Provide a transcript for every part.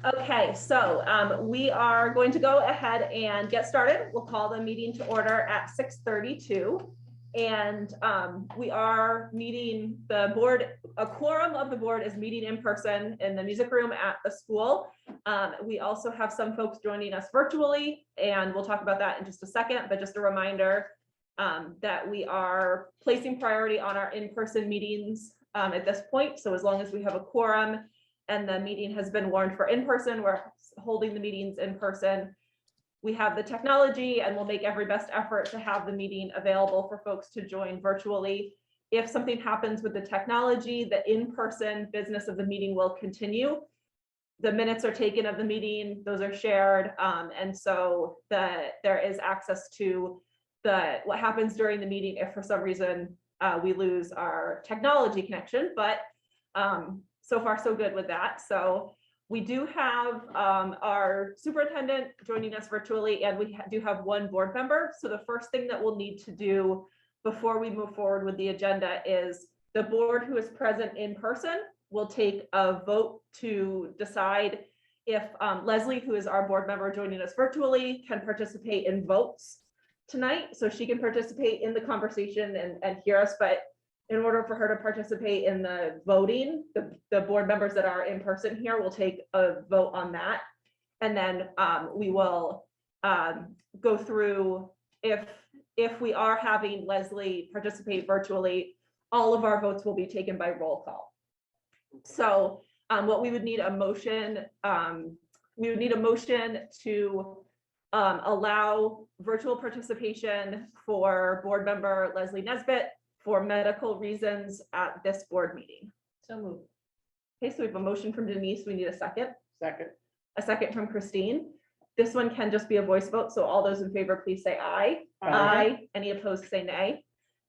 Okay, so we are going to go ahead and get started. We'll call the meeting to order at 6:32. And we are meeting the board, a quorum of the board is meeting in person in the music room at the school. We also have some folks joining us virtually, and we'll talk about that in just a second, but just a reminder that we are placing priority on our in-person meetings at this point. So as long as we have a quorum and the meeting has been warned for in-person, we're holding the meetings in person. We have the technology and we'll make every best effort to have the meeting available for folks to join virtually. If something happens with the technology, the in-person business of the meeting will continue. The minutes are taken of the meeting, those are shared. And so there is access to what happens during the meeting if for some reason we lose our technology connection, but so far so good with that. So we do have our superintendent joining us virtually, and we do have one board member. So the first thing that we'll need to do before we move forward with the agenda is the board who is present in person will take a vote to decide if Leslie, who is our board member joining us virtually, can participate in votes tonight. So she can participate in the conversation and hear us, but in order for her to participate in the voting, the board members that are in person here will take a vote on that. And then we will go through, if we are having Leslie participate virtually, all of our votes will be taken by roll call. So what we would need a motion, to allow virtual participation for board member Leslie Nesbitt for medical reasons at this board meeting. So moved. Okay, so we have a motion from Denise. We need a second. Second. A second from Christine. This one can just be a voice vote. So all those in favor, please say aye. Aye. Any opposed, say nay.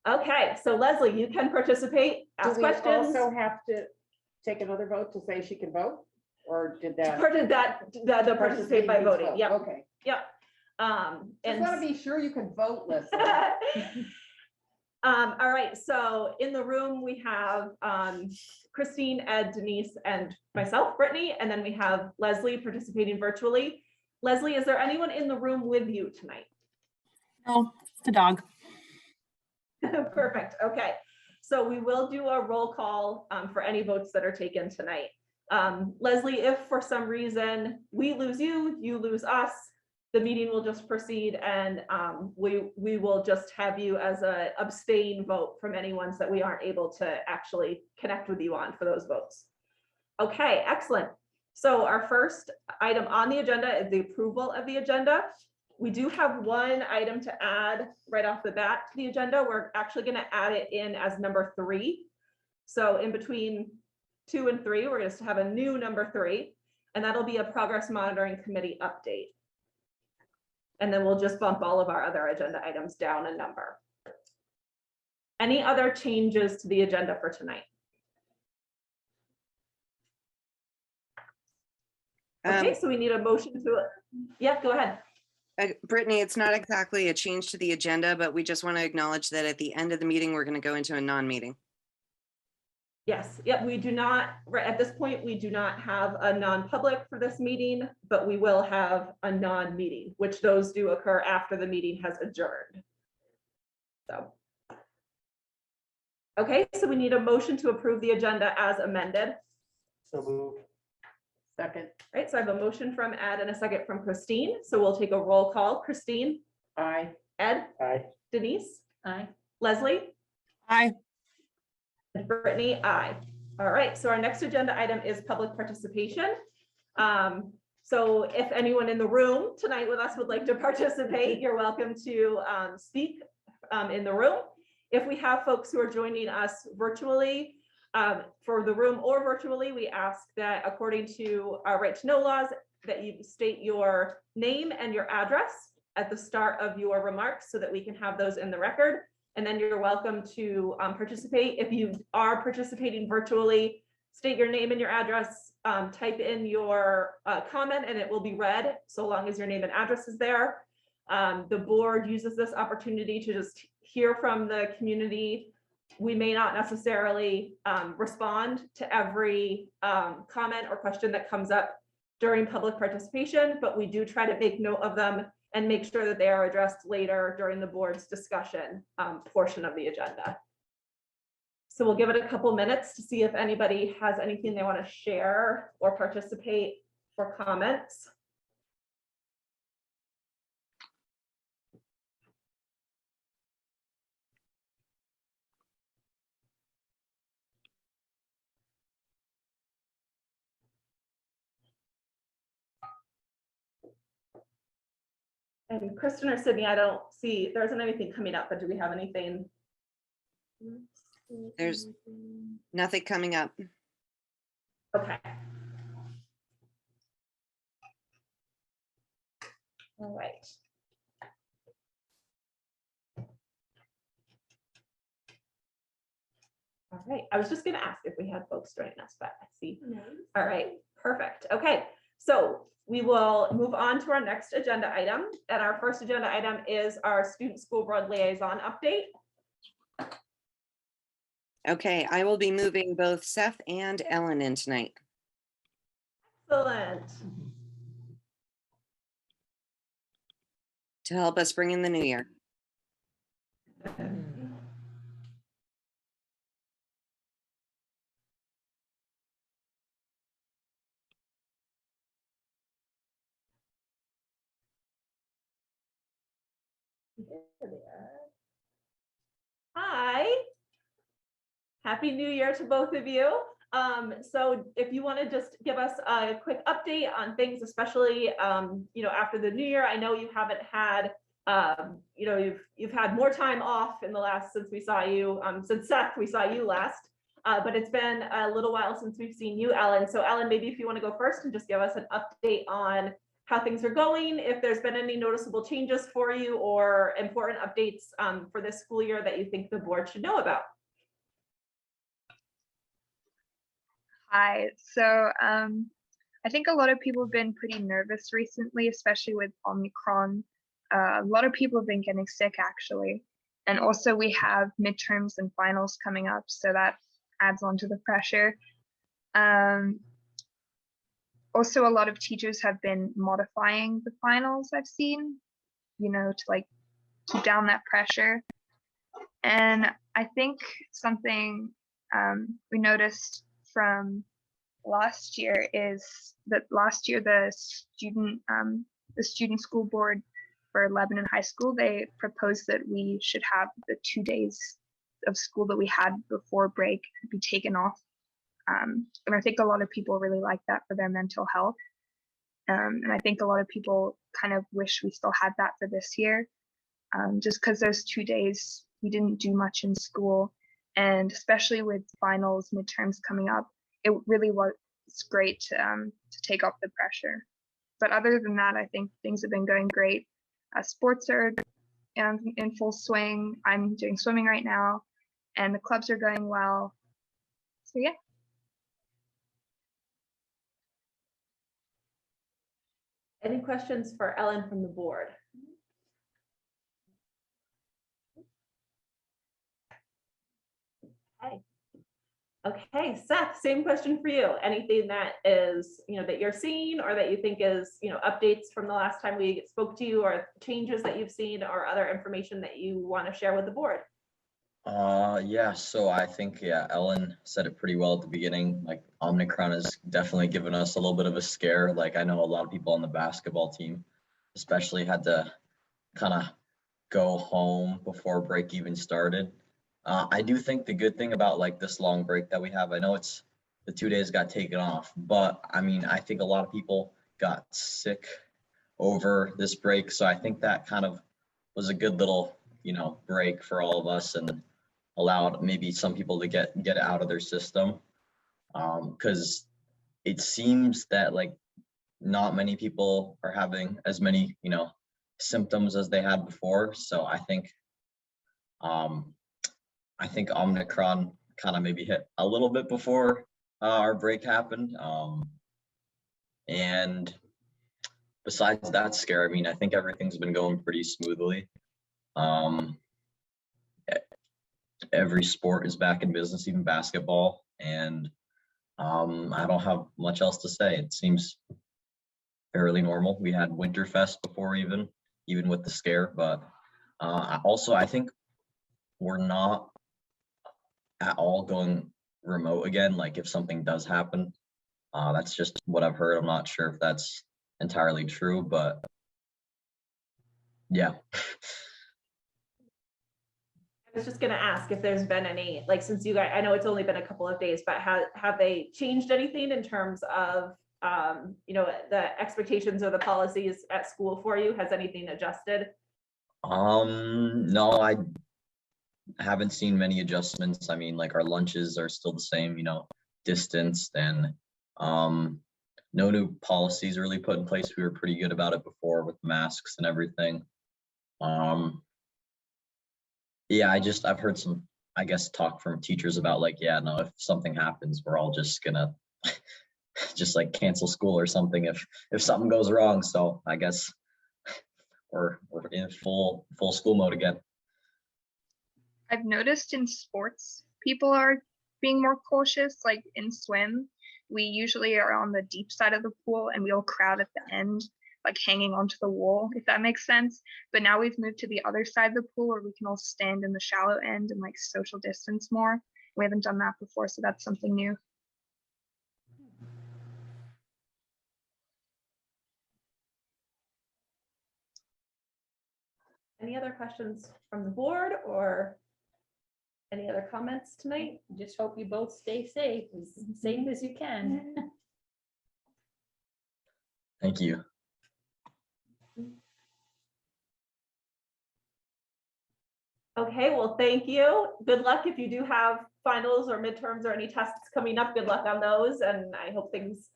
Okay, so Leslie, you can participate, ask questions. Do we also have to take another vote to say she can vote? Or did that? The participate by voting. Yep. Okay. Yep. Just want to be sure you can vote, Leslie. All right, so in the room we have Christine, Ed, Denise, and myself, Brittany, and then we have Leslie participating virtually. Leslie, is there anyone in the room with you tonight? No, the dog. Perfect, okay. So we will do a roll call for any votes that are taken tonight. Leslie, if for some reason we lose you, you lose us, the meeting will just proceed, and we will just have you as a abstain vote from any ones that we aren't able to actually connect with you on for those votes. Okay, excellent. So our first item on the agenda is the approval of the agenda. We do have one item to add right off the bat to the agenda. We're actually going to add it in as number 3. So in between 2 and 3, we're going to have a new number 3, and that'll be a progress monitoring committee update. And then we'll just bump all of our other agenda items down a number. Any other changes to the agenda for tonight? Okay, so we need a motion to, yeah, go ahead. Brittany, it's not exactly a change to the agenda, but we just want to acknowledge that at the end of the meeting, we're going to go into a non-meeting. Yes, yep, we do not, right at this point, we do not have a non-public for this meeting, but we will have a non-meeting, which those do occur after the meeting has adjourned. So, okay, so we need a motion to approve the agenda as amended. So moved. Second. Right, so I have a motion from Ed and a second from Christine. So we'll take a roll call. Christine? Aye. Ed? Aye. Denise? Aye. Leslie? Aye. And Brittany, aye. All right, so our next agenda item is public participation. So if anyone in the room tonight with us would like to participate, you're welcome to speak in the room. If we have folks who are joining us virtually, for the room or virtually, we ask that according to our right to know laws, that you state your name and your address at the start of your remarks so that we can have those in the record. And then you're welcome to participate. If you are participating virtually, state your name and your address, type in your comment and it will be read so long as your name and address is there. The board uses this opportunity to just hear from the community. We may not necessarily respond to every comment or question that comes up during public participation, but we do try to make note of them and make sure that they are addressed later during the board's discussion portion of the agenda. So we'll give it a couple minutes to see if anybody has anything they want to share or participate or comments. And Kristen or Sydney, I don't see, there isn't anything coming up, but do we have anything? There's nothing coming up. Okay. All right. All right, I was just gonna ask if we had folks joining us, but I see. All right, perfect. Okay, so we will move on to our next agenda item. And our first agenda item is our student school board liaison update. Okay, I will be moving both Seth and Ellen in tonight. Excellent. To help us bring in the new year. Hi. Happy New Year to both of you. So if you want to just give us a quick update on things, especially after the new year. I know you haven't had you've had more time off in the last since we saw you, since Seth, we saw you last. But it's been a little while since we've seen you, Ellen. So Ellen, maybe if you want to go first and just give us an update on how things are going, if there's been any noticeable changes for you or important updates for this school year that you think the board should know about. Hi. So I think a lot of people have been pretty nervous recently, especially with Omicron. A lot of people have been getting sick actually. And also we have midterms and finals coming up, so that adds on to the pressure. Also, a lot of teachers have been modifying the finals I've seen, to like keep down that pressure. And I think something we noticed from last year is that last year the student school board for Lebanon High School, they proposed that we should have the 2 days of school that we had before break be taken off. And I think a lot of people really like that for their mental health. And I think a lot of people kind of wish we still had that for this year, just because those 2 days we didn't do much in school. And especially with finals, midterms coming up, it really was great to take off the pressure. But other than that, I think things have been going great. Sports are in full swing. I'm doing swimming right now, and the clubs are going well. So yeah. Any questions for Ellen from the board? Okay, Seth, same question for you. Anything that is, that you're seeing or that you think is, updates from the last time we spoke to you, or changes that you've seen, or other information that you want to share with the board? Yeah, so I think, Ellen said it pretty well at the beginning. Like, Omicron has definitely given us a little bit of a scare. Like, I know a lot of people on the basketball team especially had to kind of go home before break even started. I do think the good thing about like this long break that we have, I know it's the 2 days got taken off, but I mean, I think a lot of people got sick over this break. So I think that kind of was a good little, break for all of us, and allowed maybe some people to get it out of their system. Because it seems that like not many people are having as many, symptoms as they had before. So I think Omicron kind of maybe hit a little bit before our break happened. And besides that scare, I mean, I think everything's been going pretty smoothly. Every sport is back in business, even basketball. And I don't have much else to say. It seems fairly normal. We had Winterfest before even with the scare, but also I think we're not at all going remote again. Like if something does happen, that's just what I've heard. I'm not sure if that's entirely true, but yeah. I was just gonna ask if there's been any, like, since you guys, I know it's only been a couple of days, but have they changed anything in terms of, you know, the expectations or the policies at school for you? Has anything adjusted? No, I haven't seen many adjustments. I mean, like our lunches are still the same, you know, distanced, and no new policies really put in place. We were pretty good about it before with masks and everything. Yeah, I've heard some, I guess, talk from teachers about like, yeah, no, if something happens, we're all just gonna just like cancel school or something if something goes wrong. So I guess we're in full school mode again. I've noticed in sports, people are being more cautious, like in swim. We usually are on the deep side of the pool and we all crowd at the end, like hanging onto the wall, if that makes sense. But now we've moved to the other side of the pool where we can all stand in the shallow end and like social distance more. We haven't done that before, so that's something new. Any other questions from the board or any other comments tonight? Just hope you both stay safe, as safe as you can. Thank you. Okay, well, thank you. Good luck if you do have finals or midterms or any tests coming up. Good luck on those, and I hope things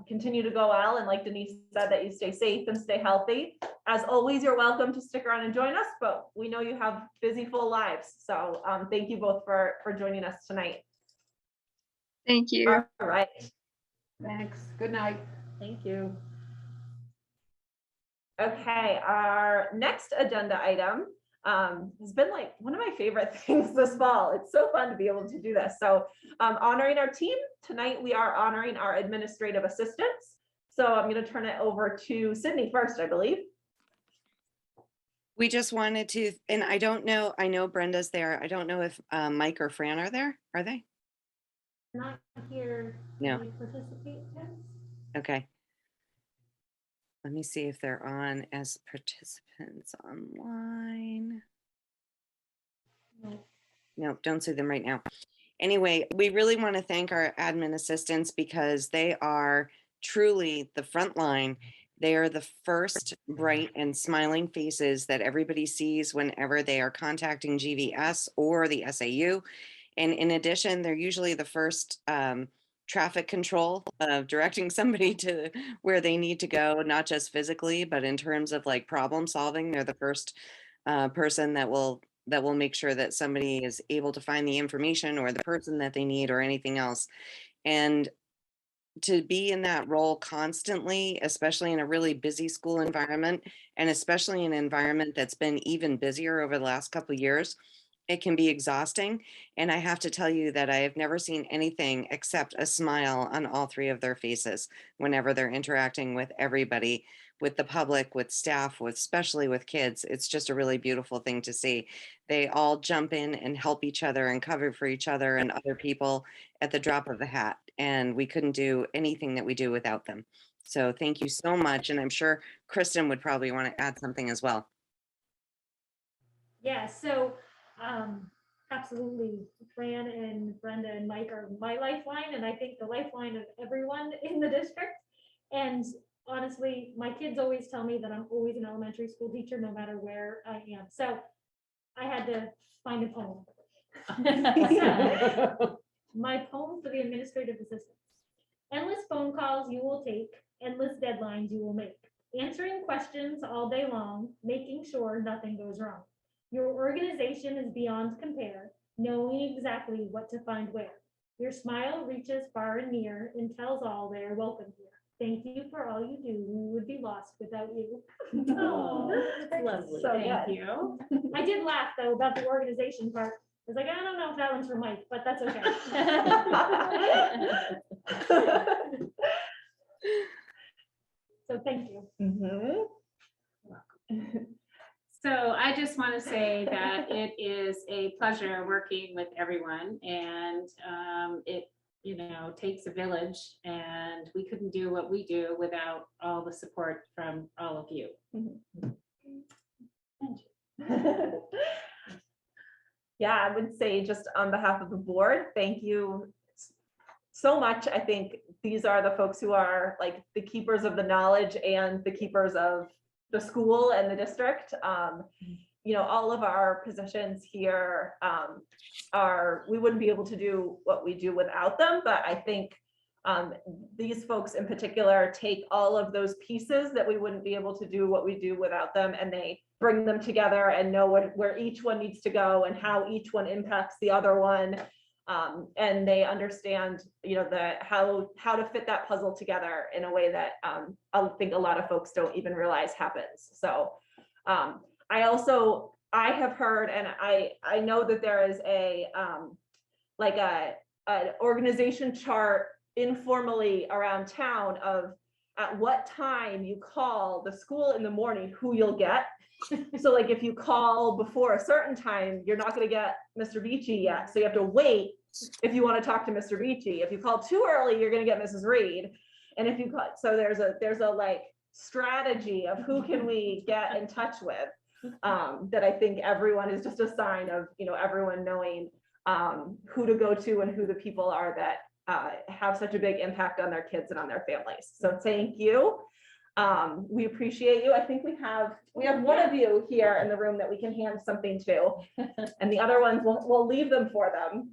continue to go well. And like Denise said, that you stay safe and stay healthy. As always, you're welcome to stick around and join us, but we know you have busy, full lives. So thank you both for joining us tonight. Thank you. All right. Thanks. Good night. Thank you. Okay, our next agenda item has been like one of my favorite things this fall. It's so fun to be able to do this. So honoring our team tonight, we are honoring our administrative assistants. So I'm going to turn it over to Sydney first, I believe. We just wanted to, and I don't know, I know Brenda's there. I don't know if Mike or Fran are there. Are they? Not here. No. To participate. Yes. Okay. Let me see if they're on as participants online. No, don't see them right now. Anyway, we really want to thank our admin assistants because they are truly the front line. They are the first bright and smiling faces that everybody sees whenever they are contacting GVS or the SAU. And in addition, they're usually the first traffic control of directing somebody to where they need to go, not just physically, but in terms of like problem solving. They're the first person that will make sure that somebody is able to find the information or the person that they need or anything else. And to be in that role constantly, especially in a really busy school environment, and especially in an environment that's been even busier over the last couple of years, it can be exhausting. And I have to tell you that I have never seen anything except a smile on all three of their faces whenever they're interacting with everybody, with the public, with staff, with especially with kids. It's just a really beautiful thing to see. They all jump in and help each other and cover for each other and other people at the drop of a hat. And we couldn't do anything that we do without them. So thank you so much. And I'm sure Kristen would probably want to add something as well. Yeah, so absolutely, Fran and Brenda and Mike are my lifeline, and I think the lifeline of everyone in the district. And honestly, my kids always tell me that I'm always an elementary school teacher, no matter where I am. So I had to find a poem. My poem for the administrative assistants. Endless phone calls you will take, endless deadlines you will make, answering questions all day long, making sure nothing goes wrong. Your organization is beyond compare, knowing exactly what to find where. Your smile reaches far and near and tells all they are welcome here. Thank you for all you do. We would be lost without you. Oh, that's lovely. So Thank good. you. I did laugh though about the organization part. I was like, I don't know if that one's for Mike, but that's okay. So So thank you. Mhm. So I just want to say that it is a pleasure working with everyone, and it, takes a village, and we couldn't do what we do without all the support from all of you. Yeah, I would say just on behalf of the board, thank you so much. I think these are the folks who are like the keepers of the knowledge and the keepers of the school and the district. All of our positions here we wouldn't be able to do what we do without them, but I think these folks in particular take all of those pieces that we wouldn't be able to do what we do without them, and they bring them together and know where each one needs to go and how each one impacts the other one. And they understand, how to fit that puzzle together in a way that I think a lot of folks don't even realize happens. So I have heard, and I know that there is an organization chart informally around town of at what time you call the school in the morning, who you'll get. So like if you call before a certain time, you're not going to get Mr. Beachy yet. So you have to wait if you want to talk to Mr. Beachy. If you call too early, you're going to get Mrs. Reed. And if you call, so there's a like strategy of who can we get in touch with, that I think everyone is just a sign of, everyone knowing who to go to and who the people are that have such a big impact on their kids and on their families. So thank you. We appreciate you. I think we have one of you here in the room that we can hand something to, and the other ones we'll leave them for them.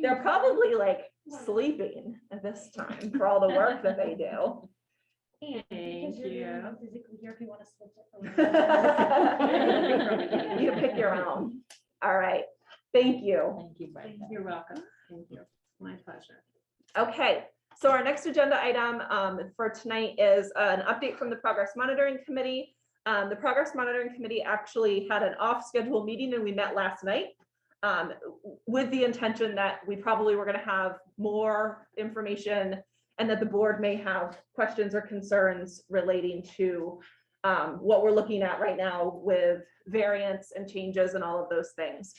They're probably like sleeping at this time for all the work that they do. Thank you. Physically here if you want to switch it. You pick your own. All right. Thank you. Thank you. You're welcome. Thank you. My pleasure. Okay. So our next agenda item for tonight is an update from the Progress Monitoring Committee. The Progress Monitoring Committee actually had an off-schedule meeting, and we met last night with the intention that we probably were going to have more information and that the board may have questions or concerns relating to what we're looking at right now with variants and changes and all of those things.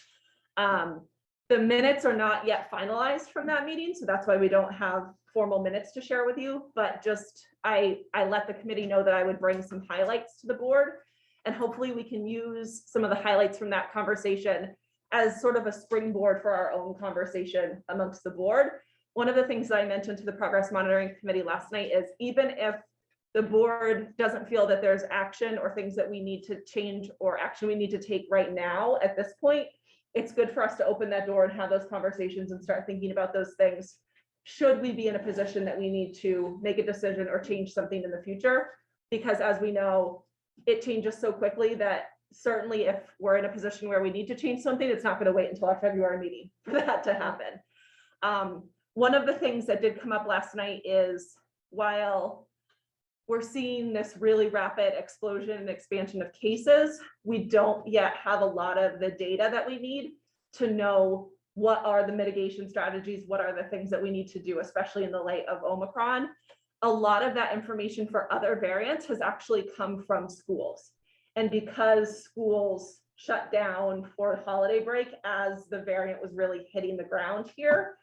The minutes are not yet finalized from that meeting, so that's why we don't have formal minutes to share with you, but just I let the committee know that I would bring some highlights to the board, and hopefully we can use some of the highlights from that conversation as sort of a springboard for our own conversation amongst the board. One of the things that I mentioned to the Progress Monitoring Committee last night is even if the board doesn't feel that there's action or things that we need to change or action we need to take right now at this point, it's good for us to open that door and have those conversations and start thinking about those things should we be in a position that we need to make a decision or change something in the future. Because as we know, it changes so quickly that certainly if we're in a position where we need to change something, it's not going to wait until our February meeting for that to happen. One of the things that did come up last night is while we're seeing this really rapid explosion and expansion of cases, we don't yet have a lot of the data that we need to know what are the mitigation strategies, what are the things that we need to do, especially in the light of Omicron. A lot of that information for other variants has actually come from schools. And because schools shut down for holiday break as the variant was really hitting the ground here,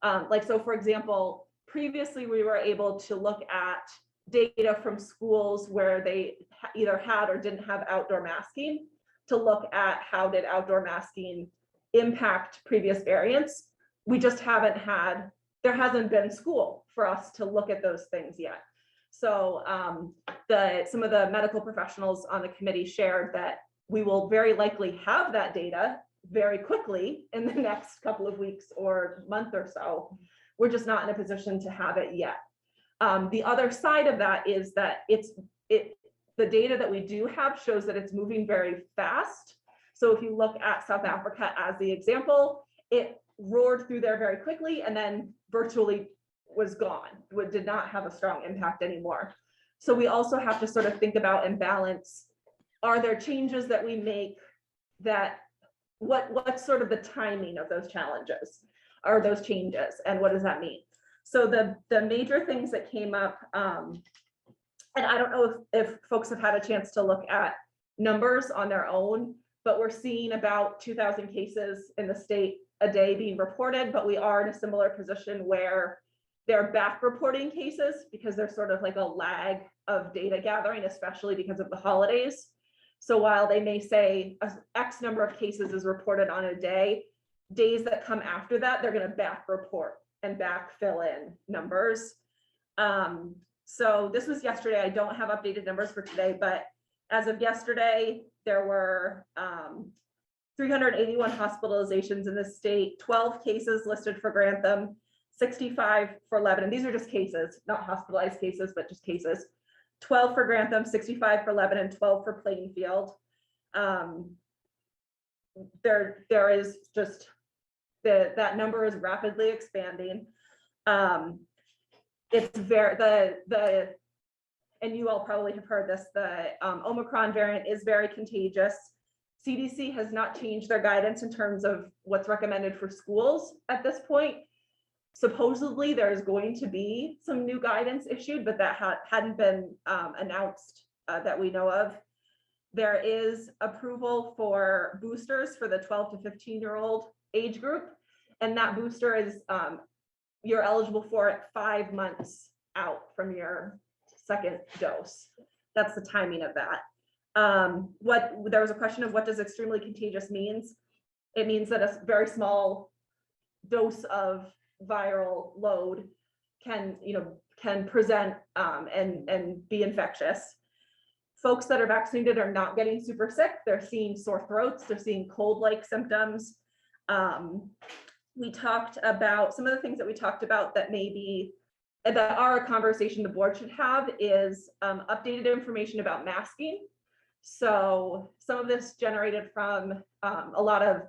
so for example, previously we were able to look at data from schools where they either had or didn't have outdoor masking to look at how did outdoor masking impact previous variants. We just haven't had, there hasn't been school for us to look at those things yet. So some of the medical professionals on the committee shared that we will very likely have that data very quickly in the next couple of weeks or month or so. We're just not in a position to have it yet. The other side of that is that the data that we do have shows that it's moving very fast. So if you look at South Africa as the example, it roared through there very quickly and then virtually was gone. It did not have a strong impact anymore. So we also have to sort of think about and balance, are there changes that we make that, what's sort of the timing of those challenges or those changes, and what does that mean? So the major things that came up And I don't know if folks have had a chance to look at numbers on their own, but we're seeing about 2,000 cases in the state a day being reported, but we are in a similar position where they're back reporting cases because there's sort of like a lag of data gathering, especially because of the holidays. So while they may say X number of cases is reported on a day, days that come after that, they're going to back report and back fill in numbers. So this was yesterday. I don't have updated numbers for today, but as of yesterday, there were 381 hospitalizations in the state, 12 cases listed for Grantham, 65 for Lebanon. These are just cases, not hospitalized cases, but just cases. 12 for Grantham, 65 for Lebanon, 12 for Plainfield. There is just that number is rapidly expanding. It's very and you all probably have heard this, the Omicron variant is very contagious. CDC has not changed their guidance in terms of what's recommended for schools at this point. Supposedly there's going to be some new guidance issued, but that hadn't been announced that we know of. There is approval for boosters for the 12 to 15-year-old age group. And that booster is, you're eligible for it 5 months out from your second dose. That's the timing of that. There was a question of what does extremely contagious means. It means that a very small dose of viral load can present and be infectious. Folks that are vaccinated are not getting super sick. They're seeing sore throats. They're seeing cold-like symptoms. We talked about some of the things that we talked about that are a conversation the board should have is updated information about masking. So some of this generated from a lot of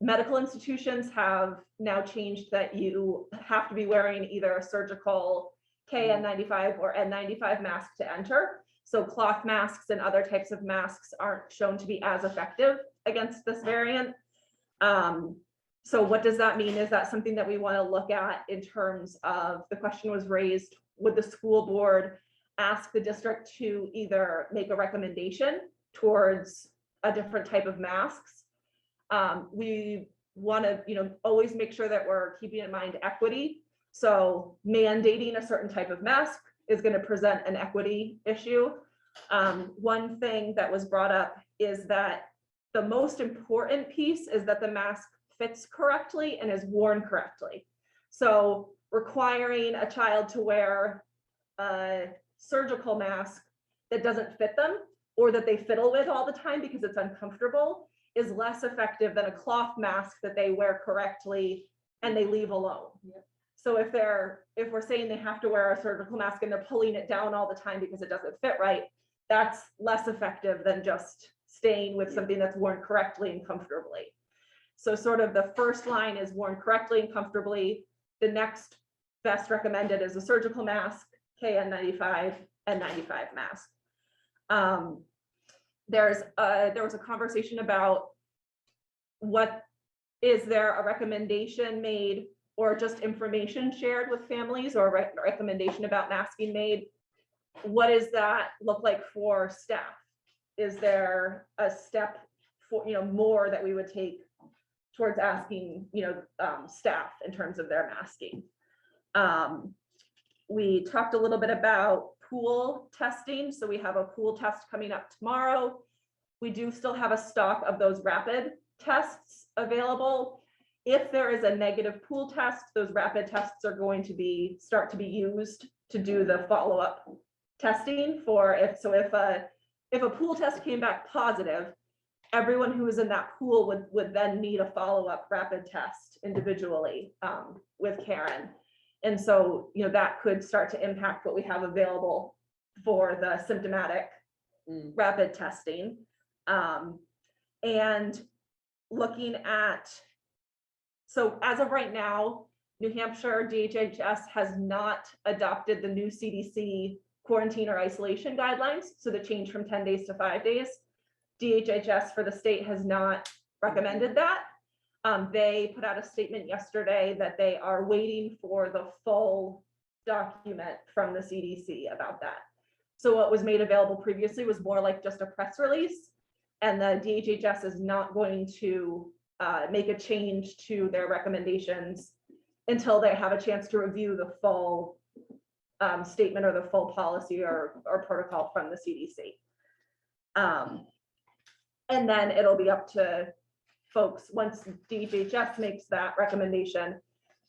medical institutions have now changed that you have to be wearing either a surgical KN95 or N95 mask to enter. So cloth masks and other types of masks aren't shown to be as effective against this variant. So what does that mean? Is that something that we want to look at in terms of, the question was raised, would the school board ask the district to either make a recommendation towards a different type of masks? We want to, always make sure that we're keeping in mind equity. So mandating a certain type of mask is going to present an equity issue. One thing that was brought up is that the most important piece is that the mask fits correctly and is worn correctly. So requiring a child to wear a surgical mask that doesn't fit them or that they fiddle with all the time because it's uncomfortable is less effective than a cloth mask that they wear correctly and they leave alone. Yep. So if we're saying they have to wear a surgical mask and they're pulling it down all the time because it doesn't fit right, that's less effective than just staying with something that's worn correctly and comfortably. So sort of the first line is worn correctly and comfortably. The next best recommended is a surgical mask, KN95 and 95 mask. There was a conversation about is there a recommendation made or just information shared with families or a recommendation about masking made? What does that look like for staff? Is there a step for, more that we would take towards asking, staff in terms of their masking? We talked a little bit about pool testing. So we have a pool test coming up tomorrow. We do still have a stock of those rapid tests available. If there is a negative pool test, those rapid tests are going to start to be used to do the follow-up testing if a pool test came back positive, everyone who was in that pool would then need a follow-up rapid test individually with Karen. And so, that could start to impact what we have available for the symptomatic rapid testing. And looking at, so as of right now, New Hampshire DHHS has not adopted the new CDC quarantine or isolation guidelines. So the change from 10 days to 5 days. DHHS for the state has not recommended that. They put out a statement yesterday that they are waiting for the full document from the CDC about that. So what was made available previously was more like just a press release. And the DHHS is not going to make a change to their recommendations until they have a chance to review the full statement or the full policy or protocol from the CDC. And then it'll be up to folks, once DHHS makes that recommendation,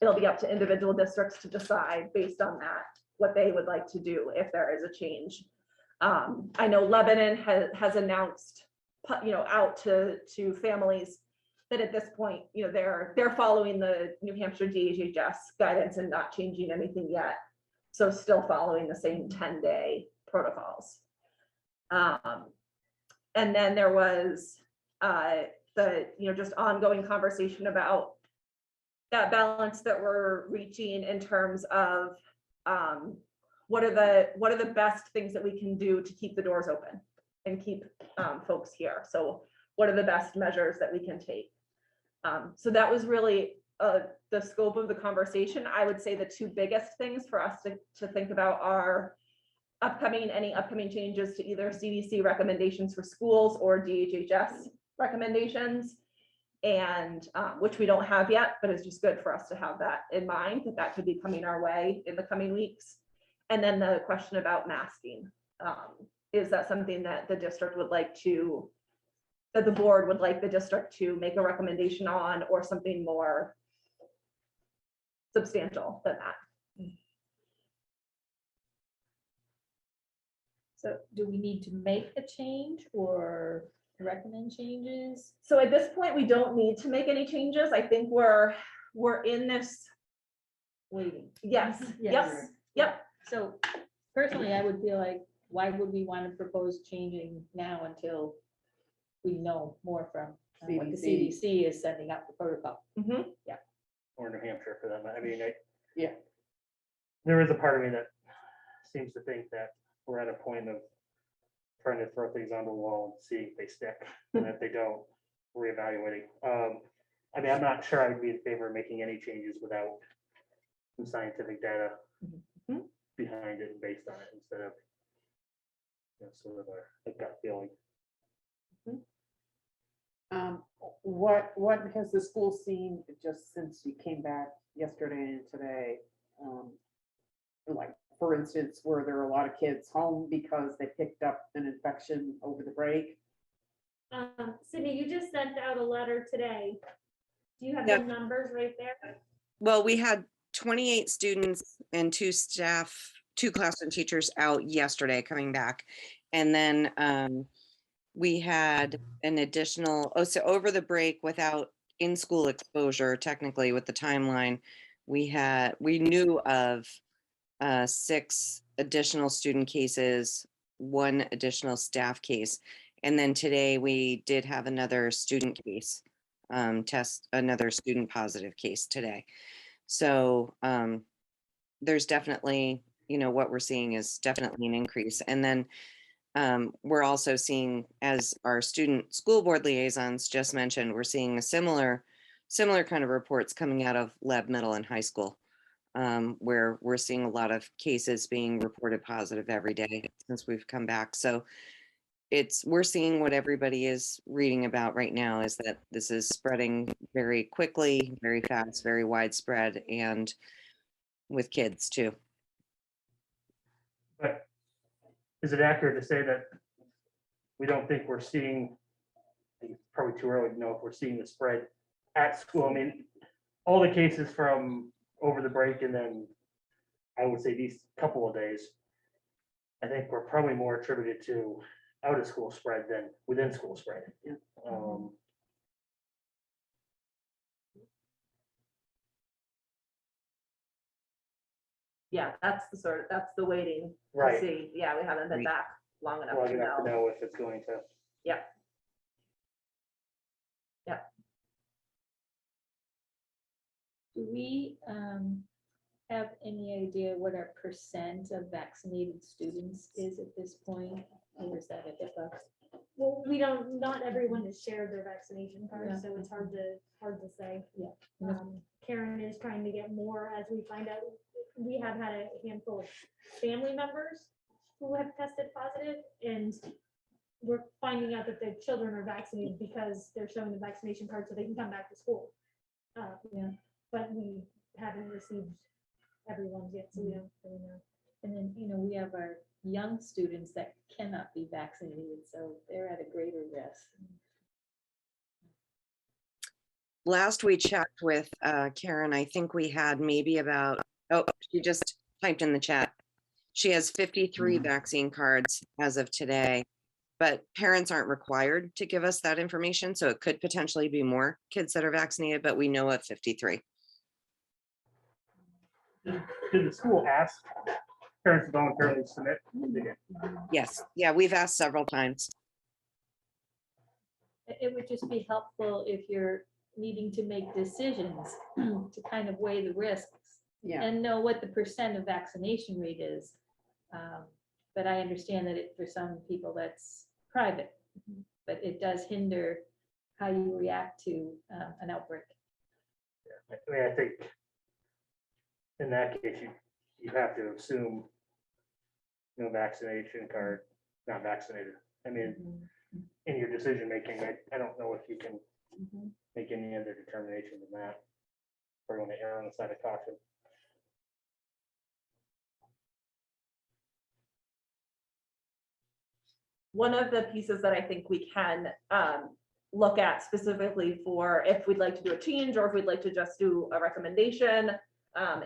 it'll be up to individual districts to decide based on that, what they would like to do if there is a change. I know Lebanon has announced, out to families that at this point, they're following the New Hampshire DHHS guidance and not changing anything yet. So still following the same 10-day protocols. And then there was just ongoing conversation about that balance that we're reaching in terms of what are the best things that we can do to keep the doors open and keep folks here. So what are the best measures that we can take? So that was really the scope of the conversation. I would say the two biggest things for us to think about are any upcoming changes to either CDC recommendations for schools or DHHS recommendations, and which we don't have yet, but it's just good for us to have that in mind, that could be coming our way in the coming weeks. And then the question about masking. Is that something that the district would like to, that the board would like the district to make a recommendation on, or something more substantial than that? So do we need to make a change or recommend changes? So at this point, we don't need to make any changes. I think we're in this. Waiting. Yes, Yes. yep. So personally, I would feel like, why would we want to propose changing now until we know more from what the CDC is sending out the protocol? Mhm. Or New Hampshire for them. I mean, Yeah. there is a part of me that seems to think that we're at a point of trying to throw things on the wall and see if they stick, and if they don't, reevaluating. I mean, I'm not sure I would be in favor of making any changes without some scientific data behind it and based on it, instead of sort of a gut feeling. What has the school seen just since you came back yesterday and today? Like, for instance, were there a lot of kids home because they picked up an infection over the break? Sydney, you just sent out a letter today. Do you have the Yep. numbers right there? Well, we had 28 students and 2 staff, 2 classroom teachers out yesterday coming back. And then we had an additional, so over the break without in-school exposure, technically with the timeline, we knew of 6 additional student cases, 1 additional staff case. And then today we did have another student case, another student positive case today. So there's definitely, what we're seeing is definitely an increase. And then we're also seeing, as our student school board liaisons just mentioned, we're seeing a similar kind of reports coming out of Leb Middle and High School, where we're seeing a lot of cases being reported positive every day since we've come back. So we're seeing what everybody is reading about right now, is that this is spreading very quickly, very fast, very widespread, and with kids too. But is it accurate to say that we don't think we're seeing, I think it's probably too early to know if we're seeing the spread at school? I mean, all the cases from over the break, and then I would say these couple of days, I think we're probably more attributed to out of school spread than within school spread. Yeah. Yeah, that's the waiting to Right. see. Yeah, we haven't been Right. back long enough Well, to you have to know. know if it's going to. Yeah. Do we have any idea what our % of vaccinated students is at this point? Or is that a HIPAA? Well, not everyone has shared their vaccination card, so it's hard to say. Yeah. Karen is trying to get more as we find out. We have had a handful of family members who have tested positive, and we're finding out that the children are vaccinated because they're showing the vaccination card so they can come back to school. Yeah. But we haven't received everyone's yet, so we don't really know. And then, we have our young students that cannot be vaccinated, so they're at a greater risk. Last we checked with Karen, I think we had maybe about, oh, she just typed in the chat. She has 53 vaccine cards as of today, but parents aren't required to give us that information. So it could potentially be more kids that are vaccinated, but we know of 53. Did the school ask parents to voluntarily submit? Yes. Yeah, we've asked several times. It would just be helpful if you're needing to make decisions to kind of weigh the risks Yeah, and know what the percent of vaccination rate is. But I understand that for some people that's private, but it does hinder how you react to an outbreak. I mean, I think in that case, you have to assume no vaccination card, not vaccinated. I mean, in your decision making, I don't know if you can make any other determination than that. Or want to err on the side of caution. One of the pieces that I think we can look at specifically for if we'd like to do a change or if we'd like to just do a recommendation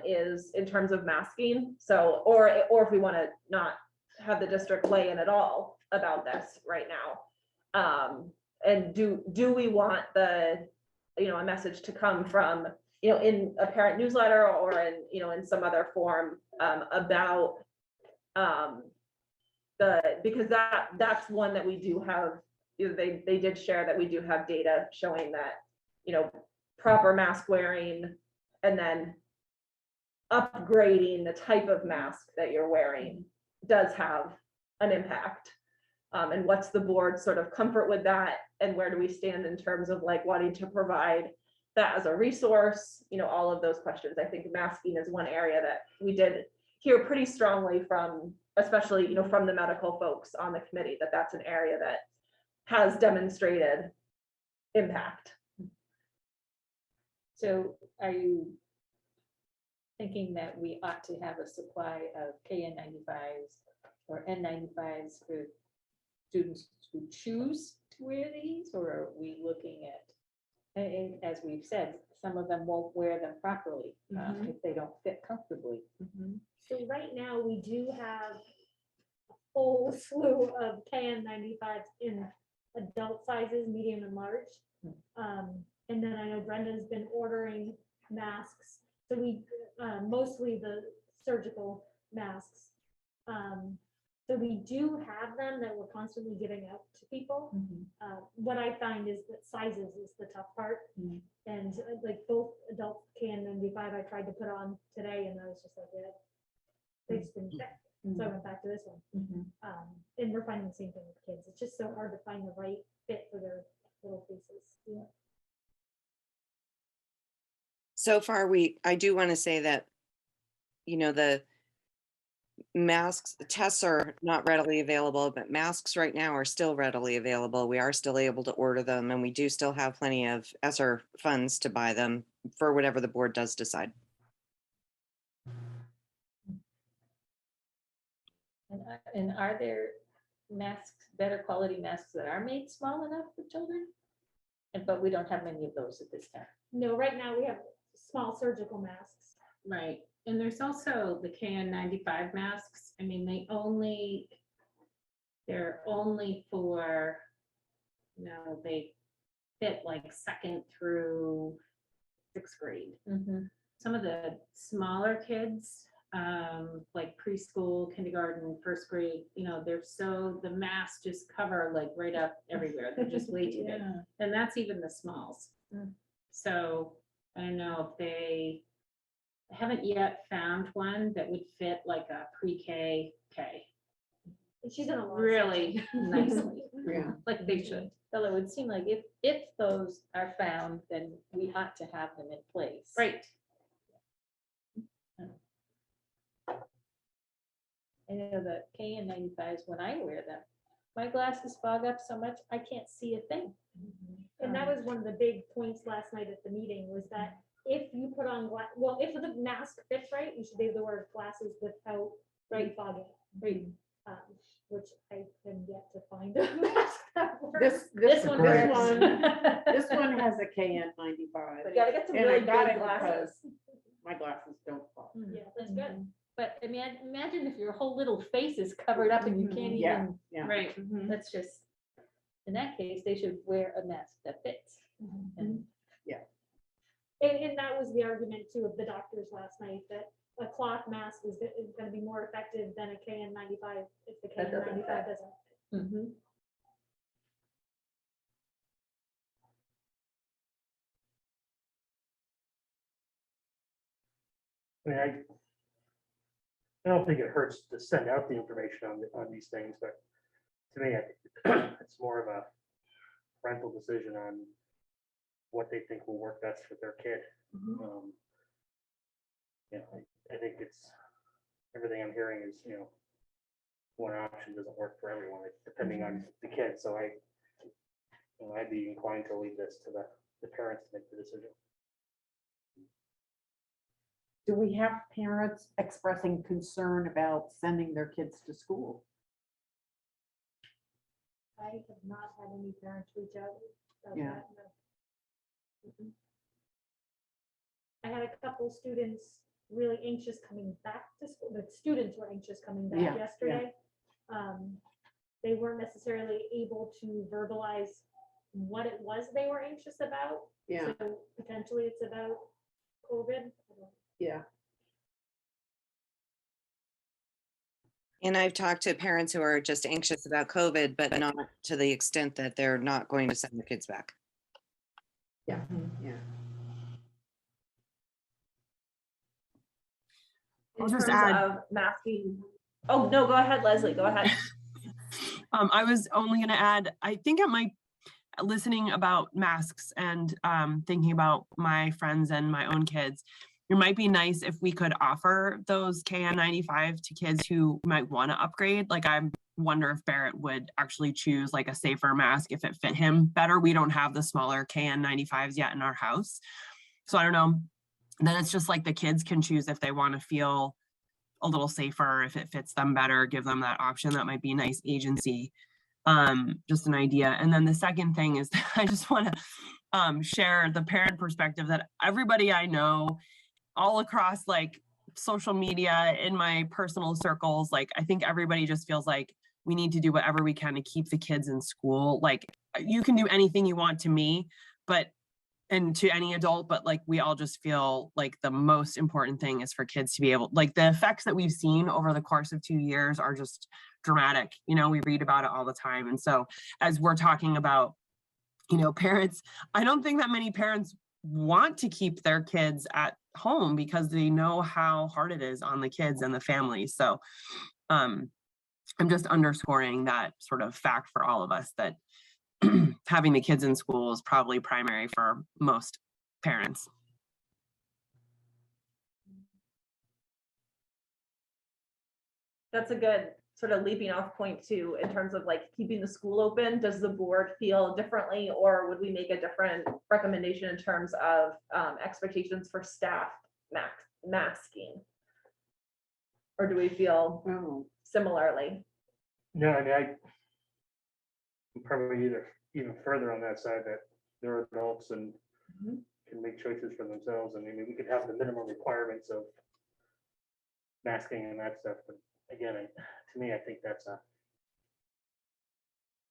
is in terms of masking. So, or if we want to not have the district weigh in at all about this right now. And do we want the, a message to come from, in a parent newsletter or in, in some other form about because that's one that we do have, they did share that we do have data showing that, proper mask wearing and then upgrading the type of mask that you're wearing does have an impact. And what's the board's sort of comfort with that? And where do we stand in terms of like wanting to provide that as a resource? All of those questions. I think masking is one area that we did hear pretty strongly from, especially, from the medical folks on the committee, that that's an area that has demonstrated impact. So are you thinking that we ought to have a supply of KN95s or N95s for students who choose to wear these, or are we looking at, and as we've said, some of them won't wear them properly if they don't fit comfortably. So right now, we do have a whole slew of KN95s in adult sizes, medium and large. And then I know Brenda's been ordering masks. So we, mostly the surgical masks. So we do have them that we're constantly giving out to people. What I find is that sizes is the tough part. And like both adult KN95 I tried to put on today and I was just like, yeah, they just didn't fit. So I went back to this one. And we're finding the same thing with kids. It's just so hard to find the right fit for their little faces. Yeah. So far, I do want to say that, the masks, tests are not readily available, but masks right now are still readily available. We are still able to order them, and we do still have plenty of ESSER funds to buy them for whatever the board does decide. And are there masks, better quality masks that are made small enough for children? But we don't have many of those at this time. No, right now we have small surgical masks. Right. And there's also the KN95 masks. I mean, they're only for, they fit like 2nd through 6th grade. Some of the smaller kids, like preschool, kindergarten, 1st grade, the masks just cover like right up everywhere. They're just way too big. And that's even the smalls. So I don't know if they haven't yet found one that would fit like a pre-K. And she's in a lot Really nicely, yeah. like they should. Well, it would seem like if those are found, then we ought to have them in place. Right. I know the KN95s, when I wear them, my glasses fog up so much, I can't see a thing. And that was one of the big points last night at the meeting was that if you put on well, if the mask fits right, you should be able to wear glasses without fogging, right? Which I have yet to find a mask that works. This one this works. one, this one has a KN95. You gotta get some And really I got big it glasses. because my glasses don't fall. Yeah, that's good. But I mean, imagine if your whole little face is covered up and you can't Yeah, even, yeah. Right. that's just, in that case, they should wear a mask that fits. And And that was the argument too of the doctors last night, that a cloth mask is gonna be more effective than a KN95 if the That doesn't KN95 fit. doesn't. I mean, I don't think it hurts to send out the information on these things, but to me, I think it's more of a parental decision on what they think will work best for their kid. You know, I think it's, everything I'm hearing is, you know, one option doesn't work for everyone, depending on the kid, so I'd be inclined to leave this to the parents to make the decision. Do we have parents expressing concern about sending their kids to school? I have not had any parents reach out about Yeah. that. No. I had a couple students really anxious coming back to school. The students were anxious coming back Yeah, yesterday. They weren't necessarily able to verbalize what it was they were anxious about. Yeah, So potentially it's about COVID. yeah. And I've talked to parents who are just anxious about COVID, but not to the extent that they're not going to send their kids back. Yeah. In I'll just terms add- of masking. Oh, no, go ahead, Leslie, go ahead. I was only going to add, I think it might, listening about masks and thinking about my friends and my own kids, it might be nice if we could offer those KN95 to kids who might want to upgrade. Like, I wonder if Barrett would actually choose like a safer mask if it fit him better. We don't have the smaller KN95s yet in our house. So I don't know. Then it's just like the kids can choose if they want to feel a little safer, if it fits them better, give them that option. That might be a nice agency. Just an idea. And then the second thing is I just want to share the parent perspective that everybody I know all across like social media, in my personal circles, like I think everybody just feels like we need to do whatever we can to keep the kids in school. Like, you can do anything you want to me, and to any adult, but like we all just feel like the most important thing is for kids to be able, like the effects that we've seen over the course of 2 years are just dramatic. You know, we read about it all the time. And so as we're talking about, you know, parents, I don't think that many parents want to keep their kids at home because they know how hard it is on the kids and the families. So I'm just underscoring that sort of fact for all of us, that having the kids in school is probably primary for most parents. That's a good sort of leaping off point too, in terms of like keeping the school open. Does the board feel differently, or would we make a different recommendation in terms of expectations for staff masking? Or do we feel Oh, similarly? No, I mean, I'm probably even further on that side, that they're adults and can make choices for themselves. I mean, we could have the minimum requirements of masking and that stuff, but again, to me, I think that's a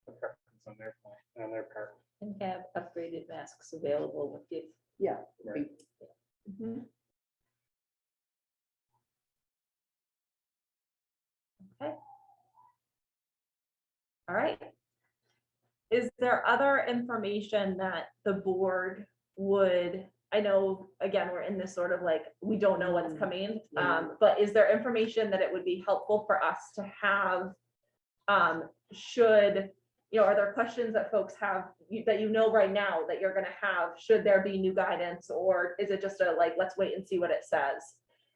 preference on their part. And have upgraded masks available if yeah. Right. Okay. All right. Is there other information that the board would, I know, again, we're in this sort of like, we don't know what's coming, but is there information that it would be helpful for us to have, should, you know, are there questions that folks have that you know right now that you're gonna have, should there be new guidance, or is it just a like, let's wait and see what it says?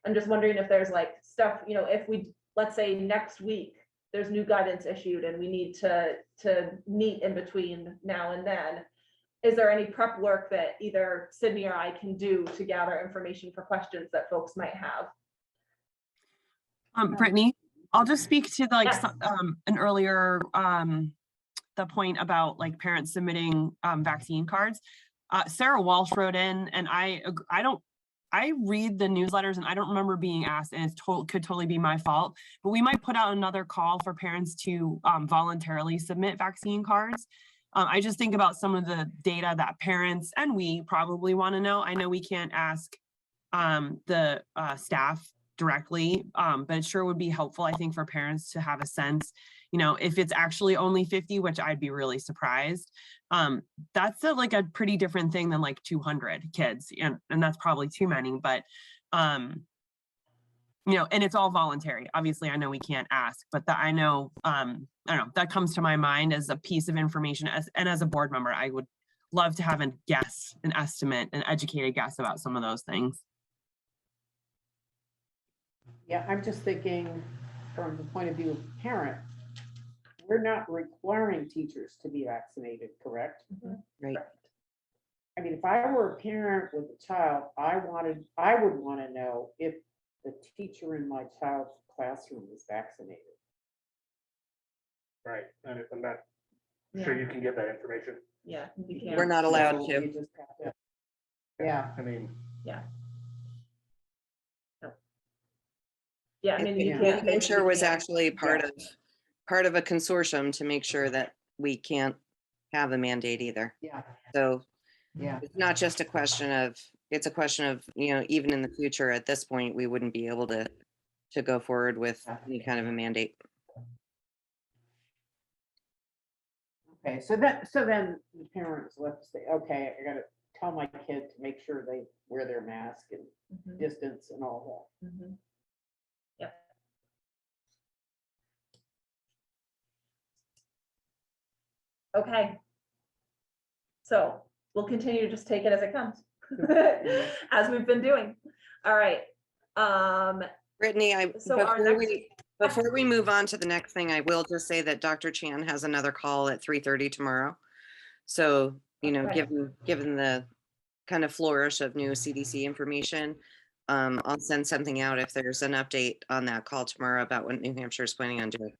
I'm just wondering if there's like stuff, you know, if we let's say next week, there's new guidance issued and we need to meet in between now and then. Is there any prep work that either Sydney or I can do to gather information for questions that folks might have? Brittany, I'll just speak to like Yes. an earlier the point about like parents submitting vaccine cards. Sarah Walsh wrote in, and I read the newsletters and I don't remember being asked, and it's could totally be my fault, but we might put out another call for parents to voluntarily submit vaccine cards. I just think about some of the data that parents and we probably want to know. I know we can't ask the staff directly, but it sure would be helpful, I think, for parents to have a sense, you know, if it's actually only 50, which I'd be really surprised. That's like a pretty different thing than like 200 kids, and that's probably too many, but you know, and it's all voluntary. Obviously, I know we can't ask, but that I know, I don't know, that comes to my mind as a piece of information. As a board member, I would love to have a guess, an estimate, an educated guess about some of those things. Yeah, I'm just thinking from the point of view of parent, we're not requiring teachers to be vaccinated, correct? Right. I mean, if I were a parent with a child, I would want to know if the teacher in my child's classroom is vaccinated. Right, and if I'm not sure you can get that information. Yeah, you can. We're not allowed So to. you just have to- Yeah. I mean, Yeah. Yeah, I mean, you Yeah. can't. New Hampshire was you can't- actually part of a consortium to make sure that we can't have a mandate either. Yeah, So yeah. it's not just a question of, it's a question of, you know, even in the future, at this point, we wouldn't be able to go forward with any kind of a mandate. Okay, so then the parents left to say, okay, I gotta tell my kid to make sure they wear their mask and Mhm, distance and all mhm. Yep. Okay. So we'll continue to just take it as it comes, as we've been doing. All right. Brittany, So our next- before we move on to the next thing, I will just say that Dr. Chan has another call at 3:30 tomorrow. So, you know, Okay. given the kind of flourish of new CDC information, I'll send something out if there's an update on that call tomorrow about what New Hampshire is planning on doing.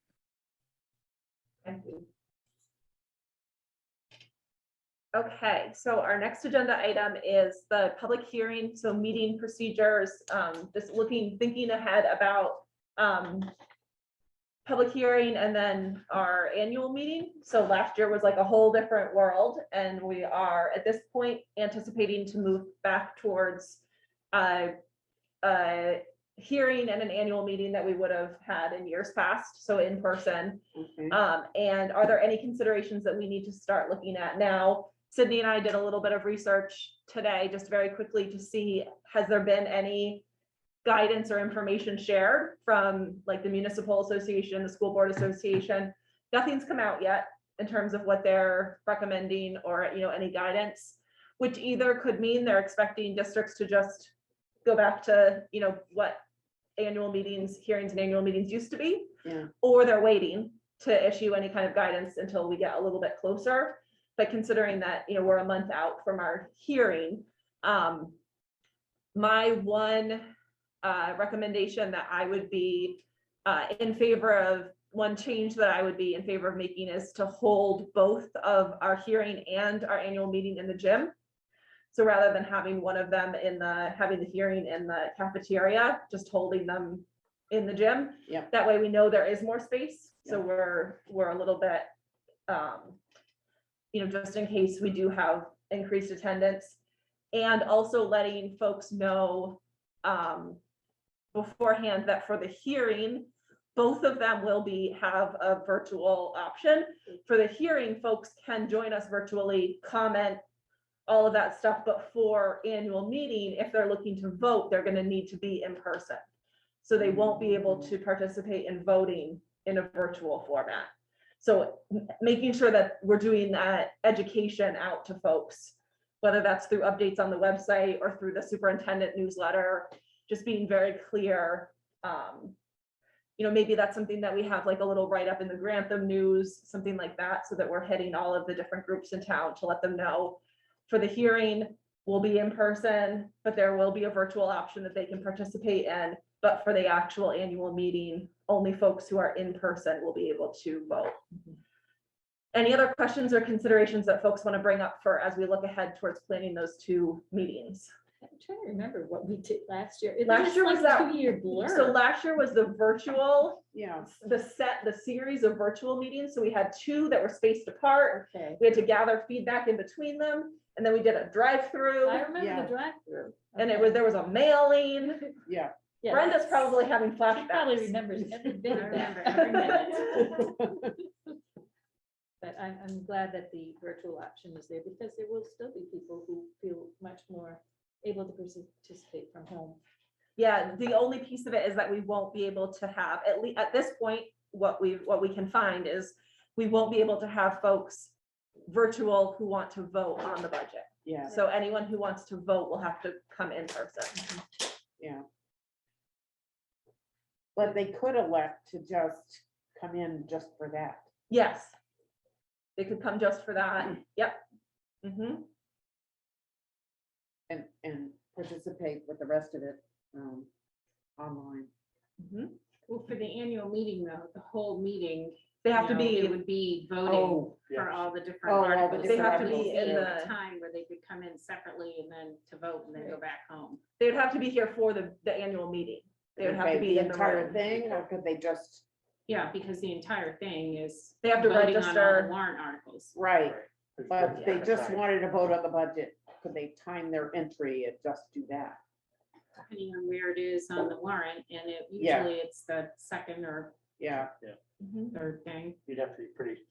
Okay, so our next agenda item is the public hearing, so meeting procedures, just thinking ahead about public hearing and then our annual meeting. So last year was like a whole different world, and we are at this point anticipating to move back towards a hearing and an annual meeting that we would have had in years past, so in person. that. Okay. And are there any considerations that we need to start looking at now? Sydney and I did a little bit of research today, just very quickly to see, has there been any guidance or information shared from like the municipal association, the school board association? Nothing's come out yet in terms of what they're recommending or, you know, any guidance, which either could mean they're expecting districts to just go back to, you know, what annual meetings, hearings and annual meetings used to be, Yeah. or they're waiting to issue any kind of guidance until we get a little bit closer. But considering that, you know, we're a month out from our hearing, my one recommendation that I would be in favor of, one change that I would be in favor of making is to hold both of our hearing and our annual meeting in the gym. So rather than having one of them having the hearing in the cafeteria, just holding them in the gym. Yeah. That way we know there is more space. So we're a little bit, you know, just in case we do have increased attendance, and also letting folks know beforehand that for the hearing, both of them will have a virtual option. For the hearing, folks can join us virtually, comment, all of that stuff, but for annual meeting, if they're looking to vote, they're going to need to be in person. So they won't be able to participate in voting in a virtual format. So making sure that we're doing that education out to folks, whether that's through updates on the website or through the superintendent newsletter, just being very clear maybe that's something that we have like a little write-up in the Grantham News, something like that, so that we're hitting all of the different groups in town to let them know. For the hearing, we'll be in person, but there will be a virtual option that they can participate in. But for the actual annual meeting, only folks who are in person will be able to vote. Any other questions or considerations that folks want to bring up for as we look ahead towards planning those 2 meetings? I'm trying to remember what we did last year. Last year was that- 2-year blur. So last year was the virtual, Yeah, the series of virtual meetings. So we had 2 that were spaced apart. Okay. We had to gather feedback in between them. And then we did a drive-through, I remember Yeah. the drive-through. and Okay. there was a mailing. yeah. Yeah, Brenda's that's- probably having She probably flashbacks. remembers every I bit of remember that. every minute. But I'm glad that the virtual option is there because there will still be people who feel much more able to participate from home. Yeah, the only piece of it is that we won't be able to have, at least at this point, what we can find is we won't be able to have folks virtual who want to vote on the budget. Yeah, So anyone who wants to vote will have to come in person. yeah. But they could elect to just come in just for that. Yes. They could come just for that. Yep. Mhm. And participate with the rest of it, online. Mhm. Well, for the annual meeting though, the whole meeting. They have to you know, be, It would be voting Oh, for yes. all the different Oh, all the articles. different so there articles. would They have to be in a the- Time where they could come in separately and then to vote and then go back home. they would have to be here for the annual meeting. They would have to Okay, be in the entire room. thing, or could they just, Yeah, because the entire thing is. They have to voting on all the register. Warrant articles. right, Right. but they just Right. wanted to vote on the budget, could they time their entry and just do that? Depending on where it is on the warrant, and Yeah. usually it's the second or Yeah, Mhm. third thing. You'd have to be pretty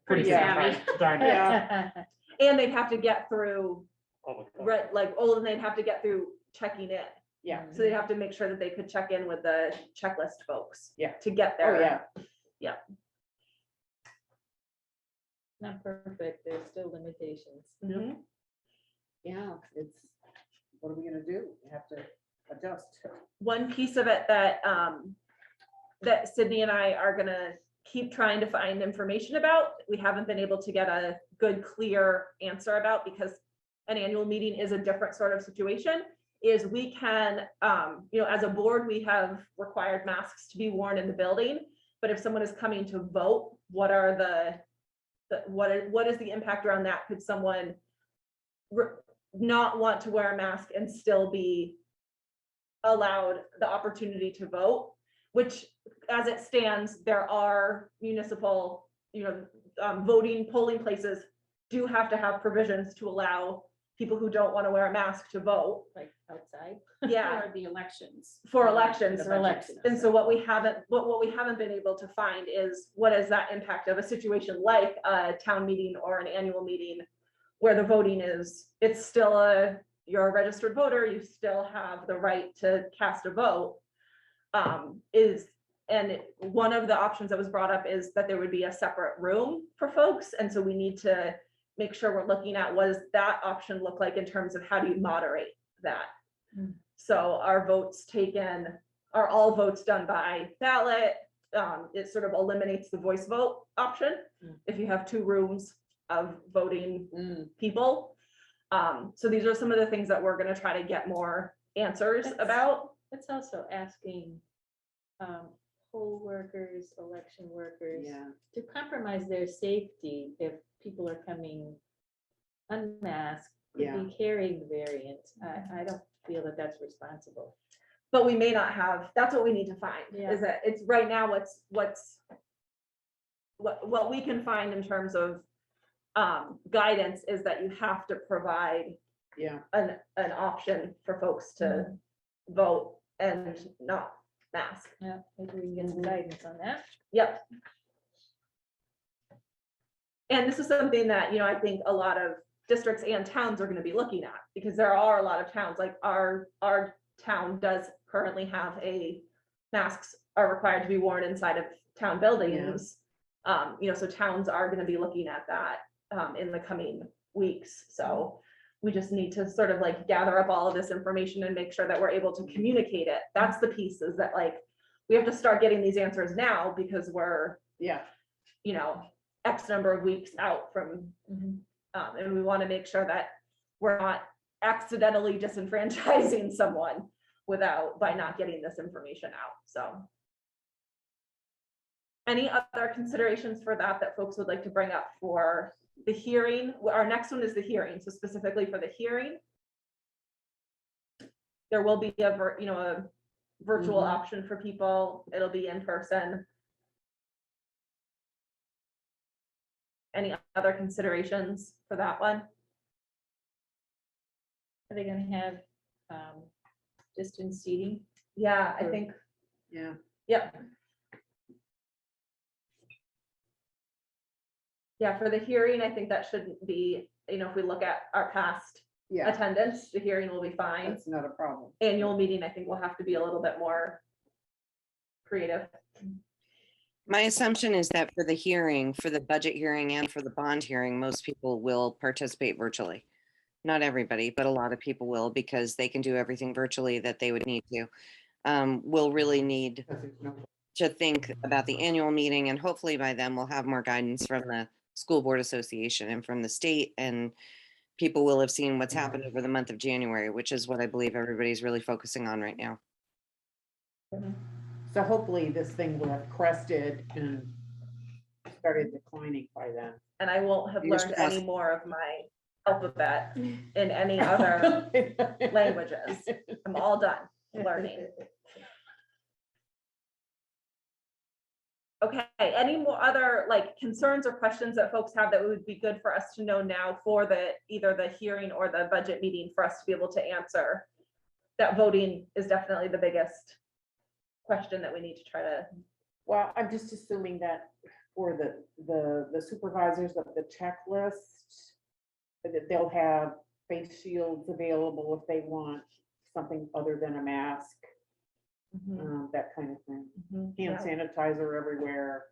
Pretty savvy. darn it. Yeah. And they'd have to get through, Oh, my God. right, like, and they'd have to get through checking in. yeah, So they'd have to make sure that they could check in with the checklist folks. Yeah. To get oh, there. yeah, Not perfect, there's still limitations. Mhm. yeah, it's, what are we gonna do? We have to adjust. One piece of it that, that Sydney and I are gonna keep trying to find information about, we haven't been able to get a good, clear answer about, because an annual meeting is a different sort of situation, is we can, as a board, we have required masks to be worn in the building, but if someone is coming to vote, what are what is the impact around that? Could someone not want to wear a mask and still be allowed the opportunity to vote? Which, as it stands, there are municipal, voting polling places do have to have provisions to allow people who don't want to wear a mask to vote. Like outside. Yeah, For the elections. for elections. For elections. And so what we haven't been able to find is what is that impact of a situation like a town meeting or an annual meeting where the voting is, it's still you're a registered voter, you still have the right to cast a vote. One of the options that was brought up is that there would be a separate room for folks. And so we need to make sure we're looking at what does that option look like in terms of how do you moderate that? Mm. So are all votes done by ballot? It sort of eliminates the voice vote option Mm. if you have 2 rooms of voting Mm, people. So these are some of the things that we're gonna try to get more answers That's- about. It's also asking poll workers, election workers yeah, to compromise their safety if people are coming unmasked, could Yeah. be carrying the variant. I don't feel that that's responsible. But we may not have, that's what we need to find, Yeah. is that it's right now what we can find in terms of guidance is that you have to provide yeah, an option for folks to vote and not mask. Yeah, maybe we can get some guidance on that. Yep. And this is something that, I think a lot of districts and towns are gonna be looking at, because there are a lot of towns, like our town does currently have masks are required to be worn inside of town buildings. So towns are gonna be looking at that in the coming weeks. So we just need to sort of like gather up all of this information and make sure that we're able to communicate it. That's the piece, is that like, we have to start getting these answers now because we're, Yeah, you know, X number of weeks out from, and we want to make sure that we're not accidentally disenfranchising someone by not getting this information out, so. Any other considerations for that folks would like to bring up for the hearing? Our next one is the hearing, so specifically for the hearing, there will be a virtual option for people. It'll be in person. Any other considerations for that one? Are they gonna have distance seating? Yeah, I think, yeah. yep. Yeah, for the hearing, I think that shouldn't be, if we look at our past Yeah, attendance, the hearing will be fine. that's not a problem. Annual meeting, I think will have to be a little bit more creative. My assumption is that for the hearing, for the budget hearing and for the bond hearing, most people will participate virtually. Not everybody, but a lot of people will, because they can do everything virtually that they would need to. We'll really need to think about the annual meeting, and hopefully by then we'll have more guidance from the School Board Association and from the state, and people will have seen what's happened over the month of January, which is what I believe everybody's really focusing on right now. So hopefully this thing will have crested and started declining by then. And I won't have Fingers learned crossed. any more of my alphabet in any other languages. I'm all done learning. Okay, any more other concerns or questions that folks have that would be good for us to know now for either the hearing or the budget meeting for us to be able to answer? That voting is definitely the biggest question that we need to try to. Well, I'm just assuming that for the supervisors of the checklist, that they'll have face shields available if they want something other than a mask, that kind of thing. Hand Yeah. sanitizer everywhere.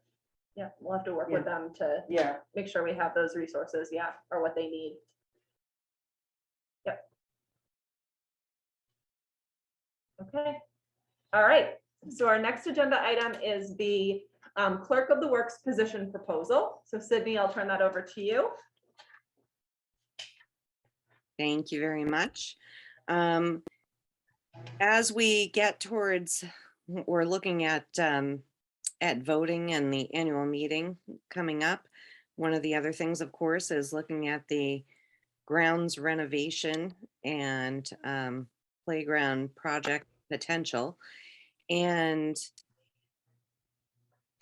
Yeah, we'll have to work Yeah. with them to Yeah, make sure we have those resources, or what they need. Yep. Okay, all right. So our next agenda item is the Clerk of the Works position proposal. So Sydney, I'll turn that over to you. Thank you very much. As we get towards, we're looking at voting and the annual meeting coming up. One of the other things, of course, is looking at the grounds renovation and playground project potential. And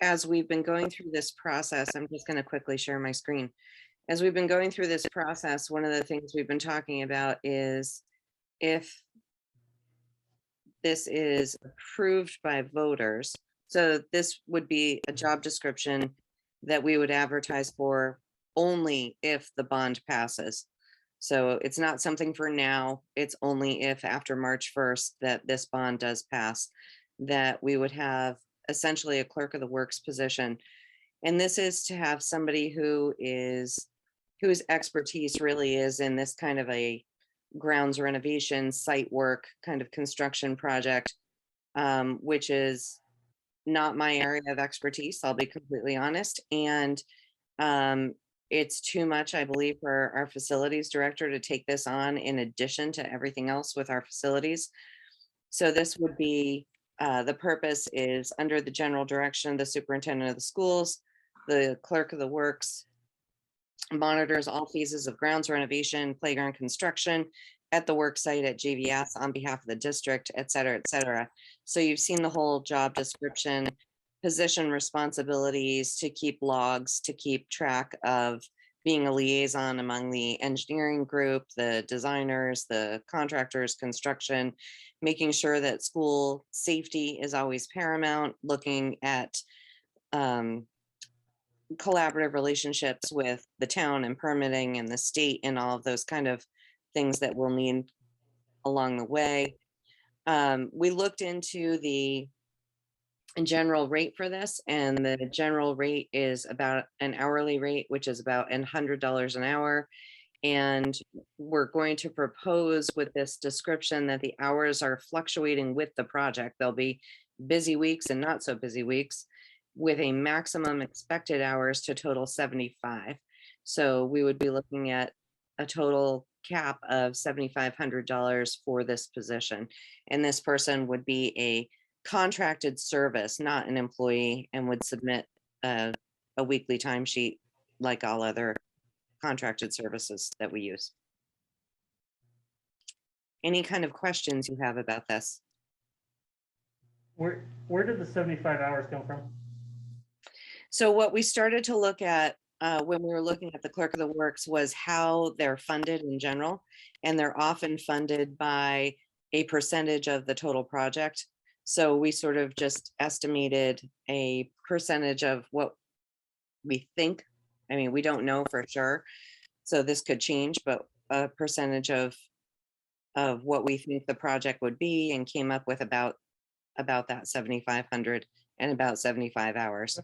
as we've been going through this process, I'm just going to quickly share my screen. As we've been going through this process, one of the things we've been talking about is if this is approved by voters, so this would be a job description that we would advertise for only if the bond passes. So it's not something for now, it's only if after March 1st that this bond does pass, that we would have essentially a clerk of the works position. And this is to have somebody whose expertise really is in this kind of a grounds renovation, site work, kind of construction project, which is not my area of expertise, I'll be completely honest. And it's too much, I believe, for our facilities director to take this on in addition to everything else with our facilities. So this would be, the purpose is under the general direction of the superintendent of the schools, the clerk of the works monitors all phases of grounds renovation, playground construction at the work site at JVS on behalf of the district, et cetera, et cetera. So you've seen the whole job description, position responsibilities, to keep logs, to keep track of being a liaison among the engineering group, the designers, the contractors, construction, making sure that school safety is always paramount, looking at collaborative relationships with the town and permitting and the state and all of those kind of things that we'll need along the way. We looked into the general rate for this, and the general rate is about an hourly rate, which is about $100 an hour. And we're going to propose with this description that the hours are fluctuating with the project. They'll be busy weeks and not so busy weeks, with a maximum expected hours to total 75. So we would be looking at a total cap of $7,500 for this position. And this person would be a contracted service, not an employee, and would submit a weekly timesheet like all other contracted services that we use. Any kind of questions you have about this? Where did the 75 hours come from? So what we started to look at when we were looking at the clerk of the works was how they're funded in general. And they're often funded by a percentage of the total project. So we sort of just estimated a percentage of what we think. I mean, we don't know for sure. So this could change, but a percentage of what we think the project would be, and came up with about that 7,500 and about 75 hours.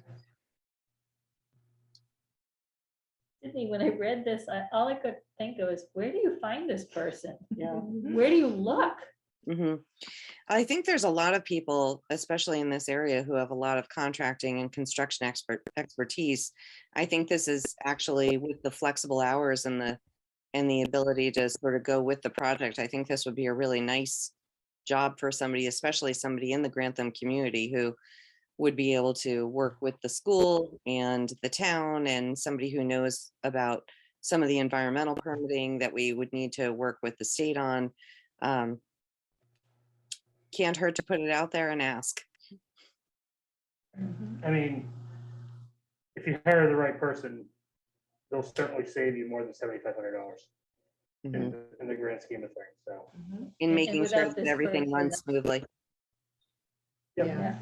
Sydney, when I read this, all I could think of is, where do you find this person? Yeah. Where do you look? I think there's a lot of people, especially in this area, who have a lot of contracting and construction expertise. I think this is actually, with the flexible hours and the ability to sort of go with the project, I think this would be a really nice job for somebody, especially somebody in the Grantham community who would be able to work with the school and the town, and somebody who knows about some of the environmental permitting that we would need to work with the state on. Can't hurt to put it out there and ask. I mean, if you hire the right person, they'll certainly save you more than $7,500 in the grand scheme of things. So In making sure without that this everything person, runs smoothly. Yep.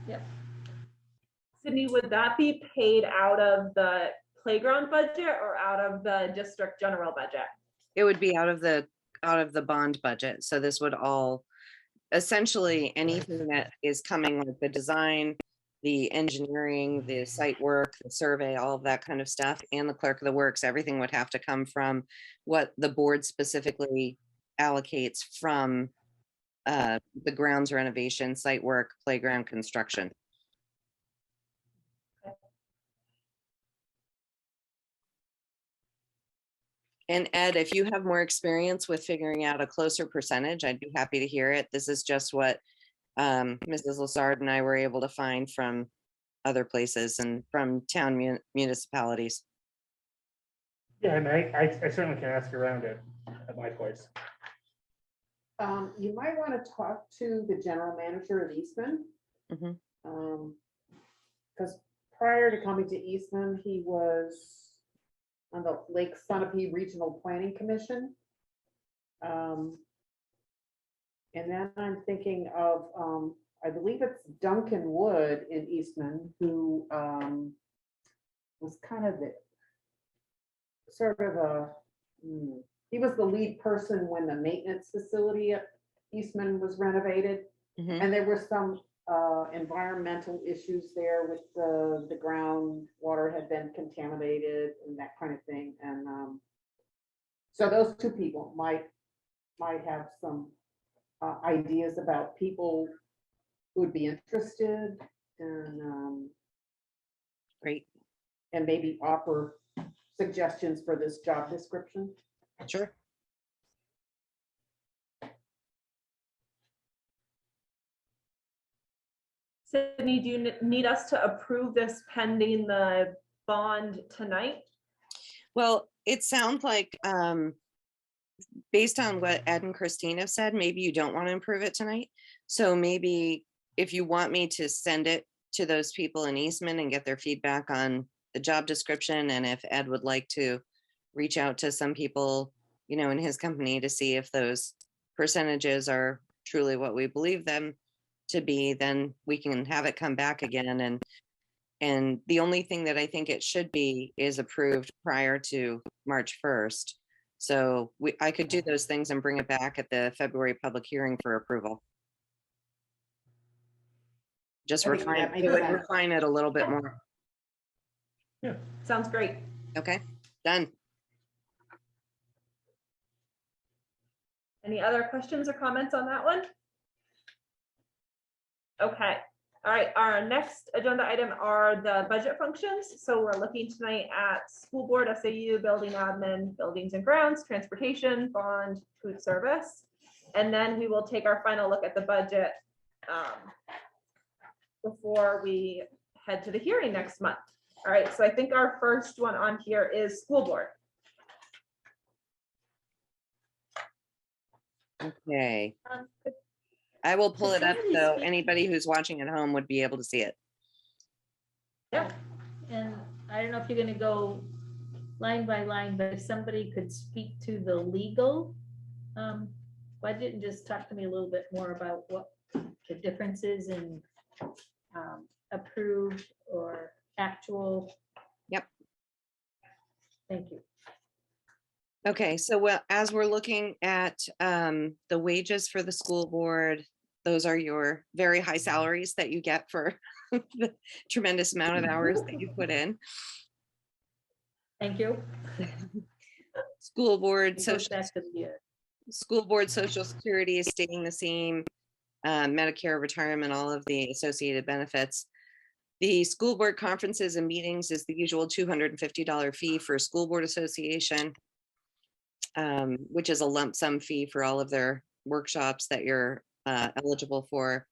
Yeah. Sydney, would that be paid out of the playground budget or out of the district general budget? It would be out of the bond budget. So this would all, essentially anything that is coming, like the design, the engineering, the site work, the survey, all of that kind of stuff, and the clerk of the works, everything would have to come from what the board specifically allocates from the grounds renovation, site work, playground construction. And Ed, if you have more experience with figuring out a closer percentage, I'd be happy to hear it. This is just what Mrs. Lassard and I were able to find from other places and from town municipalities. yeah, I mean, I certainly can ask around it at my place. You might want to talk to the general manager of Eastman. Mhm. Because prior to coming to Eastman, he was on the Lake Sunapee Regional Planning Commission. And then I'm thinking of, I believe it's Duncan Wood in Eastman, who was kind of the sort of he was the lead person when the maintenance facility at Eastman was renovated. Mhm. And there were some environmental issues there with the groundwater had been contaminated and that kind of thing. And so those two people might have some ideas about people who would be interested, and Great. and maybe offer suggestions for this job description. Sure. Sydney, do you need us to approve this pending the bond tonight? Well, it sounds like, based on what Ed and Christine have said, maybe you don't want to improve it tonight. So maybe if you want me to send it to those people in Eastman and get their feedback on the job description, and if Ed would like to reach out to some people, you know, in his company to see if those percentages are truly what we believe them to be, then we can have it come back again. And the only thing that I think it should be is approved prior to March 1st. So I could do those things and bring it back at the February public hearing for approval. Just I think that makes sense. refine it a little bit more. Yeah. Sounds great. Okay, done. Any other questions or comments on that one? Okay, all right, our next agenda item are the budget functions. So we're looking tonight at school board, SAU, building admin, buildings and grounds, transportation, bond, food service. And then we will take our final look at the budget before we head to the hearing next month. All right, so I think our first one on here is school board. Okay, I will pull Could it up somebody so speak- anybody who's watching at home would be able to see it. Yeah. And I don't know if you're gonna go line by line, but if somebody could speak to the legal budget and just talk to me a little bit more about what the difference is in approved or actual. Yep. Thank you. Okay, so as we're looking at the wages for the school board, those are your very high salaries that you get for the tremendous amount of hours that you put in. Thank you. School board, It goes social, back to the, school board, social security is staying the same, Medicare, retirement, all of the associated benefits. The school board conferences and meetings is the usual $250 fee for a school board association, which is a lump sum fee for all of their workshops that you're eligible for.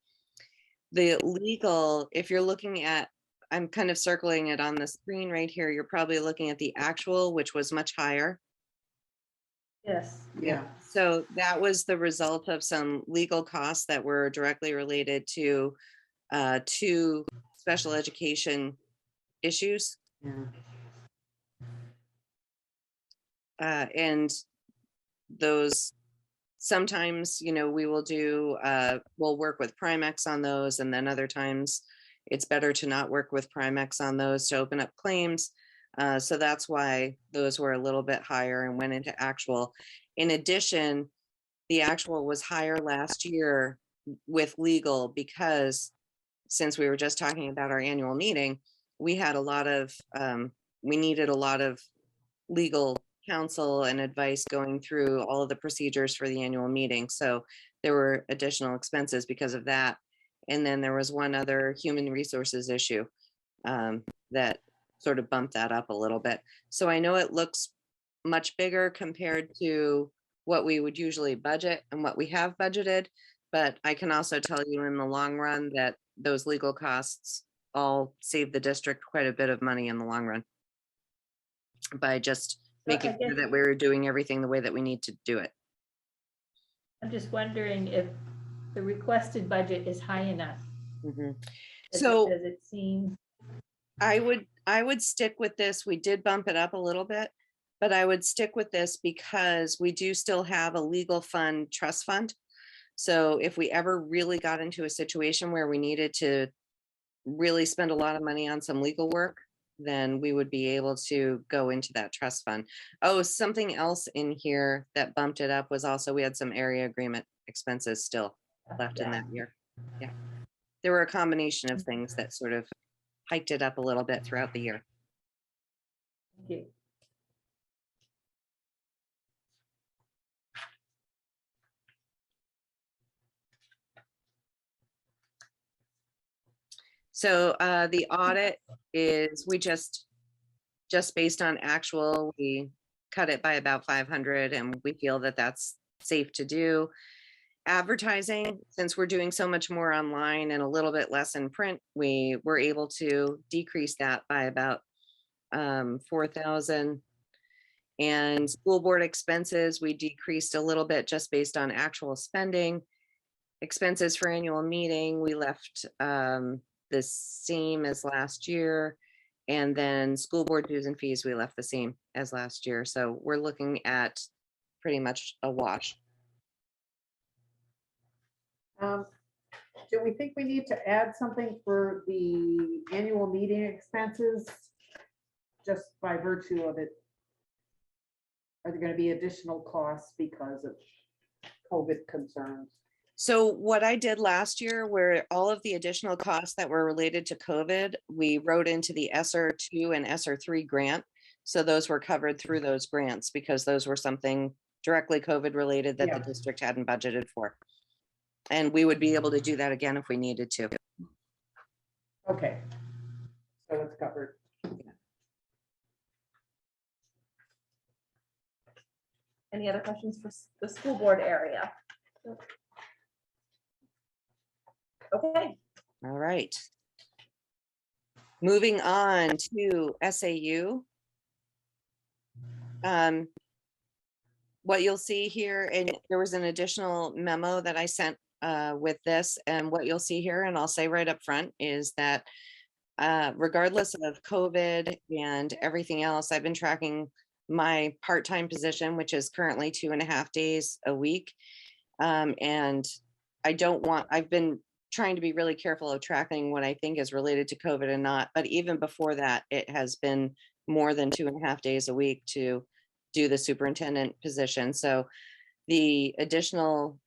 The legal, if you're looking at, I'm kind of circling it on the screen right here, you're probably looking at the actual, which was much higher. yes. Yeah. So that was the result of some legal costs that were directly related to two special education issues. Yeah. And those, sometimes, you know, we will do, we'll work with Primex on those, and then other times it's better to not work with Primex on those to open up claims. So that's why those were a little bit higher and went into actual. In addition, the actual was higher last year with legal because since we were just talking about our annual meeting, we had a lot of, we needed a lot of legal counsel and advice going through all of the procedures for the annual meeting. So there were additional expenses because of that. And then there was one other human resources issue that sort of bumped that up a little bit. So I know it looks much bigger compared to what we would usually budget and what we have budgeted. But I can also tell you in the long run that those legal costs all save the district quite a bit of money in the long run by just So I making sure guess- that we're doing everything the way that we need to do it. I'm just wondering if the requested budget is high enough. Mhm. Does So it seem? I would stick with this. We did bump it up a little bit, but I would stick with this because we do still have a legal fund trust fund. So if we ever really got into a situation where we needed to really spend a lot of money on some legal work, then we would be able to go into that trust fund. Oh, something else in here that bumped it up was also, we had some area agreement expenses still left in that year. Yeah. There were a combination of things that sort of hiked it up a little bit throughout the year. Thank you. So the audit is, we just based on actual, we cut it by about 500 and we feel that that's safe to do. Advertising, since we're doing so much more online and a little bit less in print, we were able to decrease that by about 4,000. And school board expenses, we decreased a little bit just based on actual spending. Expenses for annual meeting, we left the same as last year. And then school board dues and fees, we left the same as last year. So we're looking at pretty much a wash. Do we think we need to add something for the annual meeting expenses? Just by virtue of it? Are there going to be additional costs because of COVID concerns? So what I did last year, where all of the additional costs that were related to COVID, we wrote into the ESSER 2 and ESSER 3 grant. So those were covered through those grants because those were something directly COVID related that Yeah. the district hadn't budgeted for. And we would be able to do that again if we needed to. Okay. So it's covered. Any other questions for the school board area? Okay, All right. Moving on to SAU. What you'll see here, and there was an additional memo that I sent with this, and what you'll see here, and I'll say right up front, is that regardless of COVID and everything else, I've been tracking my part-time position, which is currently 2.5 days a week. And I've been trying to be really careful of tracking what I think is related to COVID and not, but even before that, it has been more than 2.5 days a week to do the superintendent position. So the additional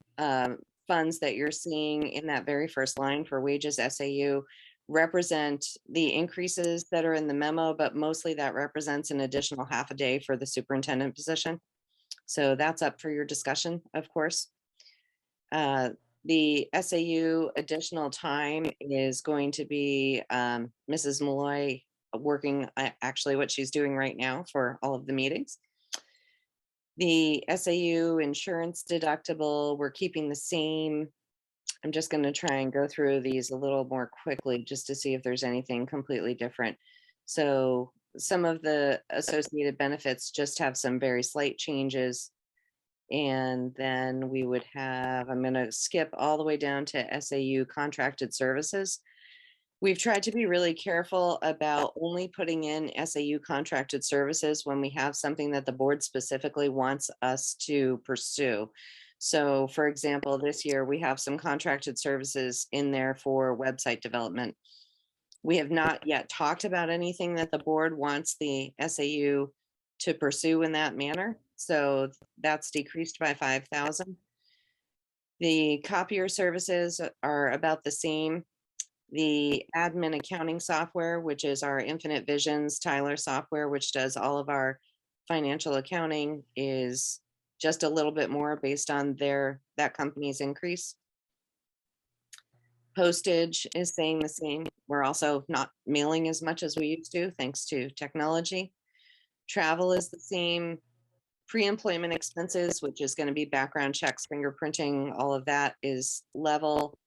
funds that you're seeing in that very first line for wages SAU represent the increases that are in the memo, but mostly that represents an additional half a day for the superintendent position. So that's up for your discussion, of course. The SAU additional time is going to be Mrs. Malloy working actually what she's doing right now for all of the meetings. The SAU insurance deductible, we're keeping the same. I'm just going to try and go through these a little more quickly just to see if there's anything completely different. So some of the associated benefits just have some very slight changes. And then we would have, I'm going to skip all the way down to SAU contracted services. We've tried to be really careful about only putting in SAU contracted services when we have something that the board specifically wants us to pursue. So for example, this year we have some contracted services in there for website development. We have not yet talked about anything that the board wants the SAU to pursue in that manner. So that's decreased by 5,000. The copier services are about the same. The admin accounting software, which is our Infinite Visions Tyler software, which does all of our financial accounting, is just a little bit more based on that company's increase. Postage is staying the same. We're also not mailing as much as we used to, thanks to technology. Travel is the same. Pre-employment expenses, which is going to be background checks, fingerprinting, all of that is level.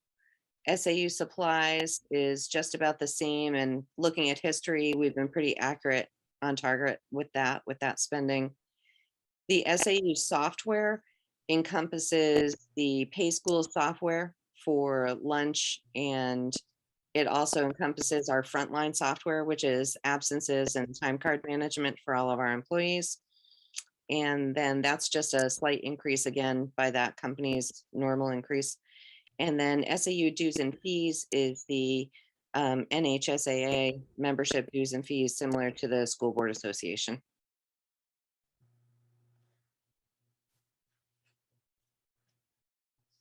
SAU supplies is just about the same, and looking at history, we've been pretty accurate on target with that spending. The SAU software encompasses the Pay School software for lunch, and it also encompasses our frontline software, which is absences and time card management for all of our employees. And then that's just a slight increase again by that company's normal increase. And then SAU dues and fees is the NHSAA membership dues and fees, similar to the School Board Association.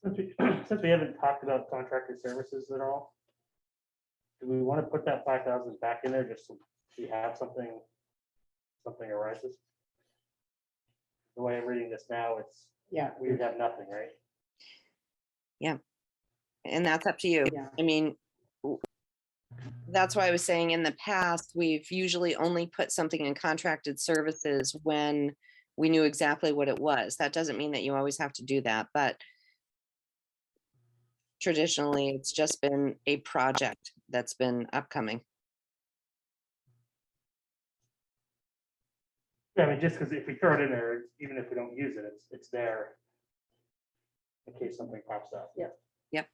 Since we haven't talked about contracted services at all, do we want to put that 5,000 back in there just so we have something arises? The way I'm reading this now, we would have nothing, right? Yeah. And that's up to you. Yeah. I mean, that's why I was saying in the past, we've usually only put something in contracted services when we knew exactly what it was. That doesn't mean that you always have to do that, but traditionally it's just been a project that's been upcoming. Yeah, I mean, just because if we throw it in there, even if we don't use it, it's there in case something pops up. Yep. Yep.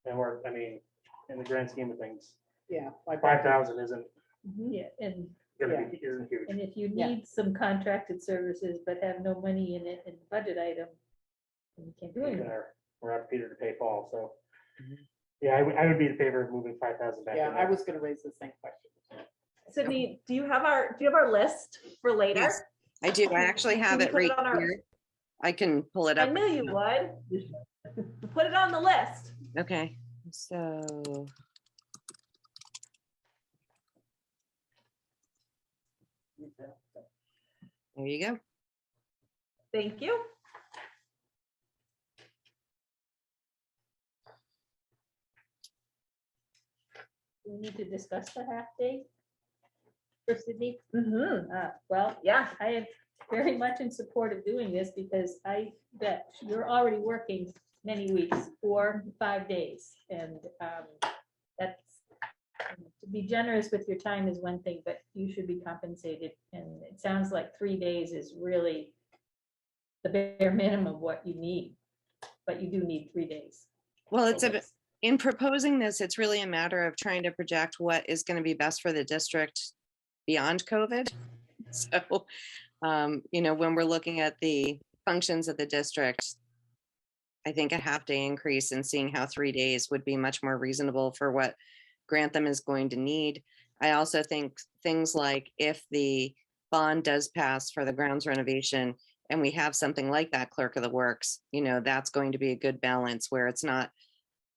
And I mean, in the grand scheme of things, Yeah. 5,000 isn't Yeah, and isn't huge. And if you Yeah. need some contracted services but have no money in it in the budget item, then you can't do anything. We're out Peter to pay Paul, so. Mhm. Yeah, I would be in favor of moving 5,000 back. Yeah, in I there. was gonna raise the same question. Sydney, do you have our list for later? Yes, I do. I actually have Can we it put it right on our- here. I can pull it I up. knew you would. Put it on the list. Okay, so. There you go. Thank you. we need to discuss the half day for Sydney. Well, Yeah, I am very much in support of doing this because I bet you're already working many weeks, 4, 5 days. And that's, to be generous with your time is one thing, but you should be compensated. And it sounds like 3 days is really the bare minimum of what you need, but you do need 3 days. Well, it's So a, in proposing this, it's really a matter of trying to project what is going to be best for the district beyond COVID. So, you know, when we're looking at the functions of the district, I think a half day increase and seeing how 3 days would be much more reasonable for what Grantham is going to need. I also think things like if the bond does pass for the grounds renovation and we have something like that clerk of the works, you know, that's going to be a good balance where it's not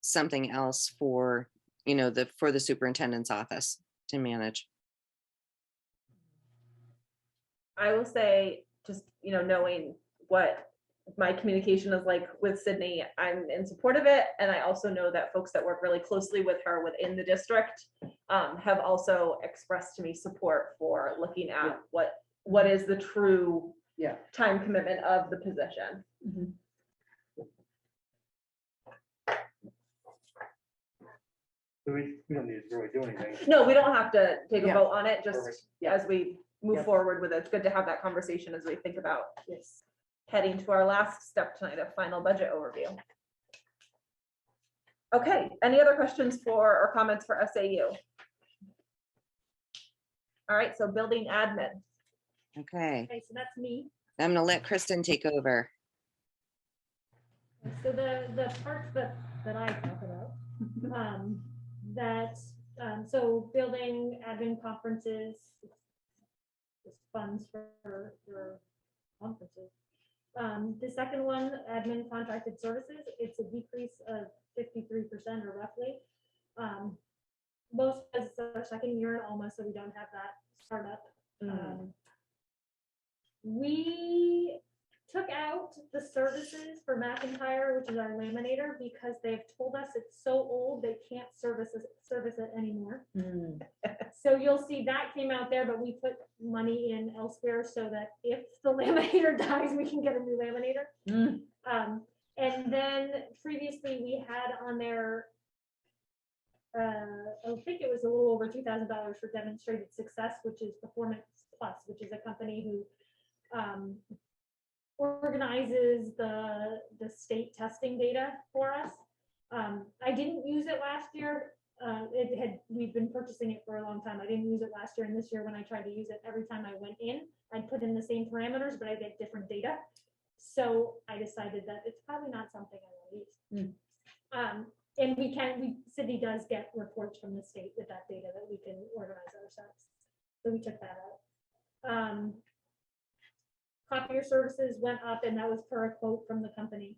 something else for, you know, for the superintendent's office to manage. I will say, just, you know, knowing what my communication is like with Sydney, I'm in support of it. And I also know that folks that work really closely with her within the district have also expressed to me support for looking at what is the true time commitment of the position. So we don't need to really do anything. No, we don't have to take a Yeah. vote on it, just Perfect. as we move Yep. forward with it. It's good to have that conversation as we think about this heading to our last step tonight, a final budget overview. Okay, any other questions for or comments for SAU? All right, so building admin. Okay, Okay, so that's me. I'm gonna let Kristen take over. So the parts that I talk about, so building admin conferences, just funds for conferences. The second one, admin contracted services, it's a decrease of 53% or roughly. Most as our second year in Alma, so we don't have that startup. We took out the services for McIntyre, which is our laminator, because they've told us it's so old they can't service it anymore. So you'll see that came out there, but we put money in elsewhere so that if the laminator dies, we can get a new laminator. And then previously we had on there, I think it was a little over $2,000 for demonstrated success, which is Performance Plus, which is a company who organizes the state testing data for us. I didn't use it last year. We've been purchasing it for a long time. I didn't use it last year, and this year when I tried to use it, every time I went in, I'd put in the same parameters, but I get different data. So I decided that it's probably not something I want to use. And Sydney does get reports from the state with that data that we can organize ourselves. So we took that out. Copier services went up, and that was per a quote from the company.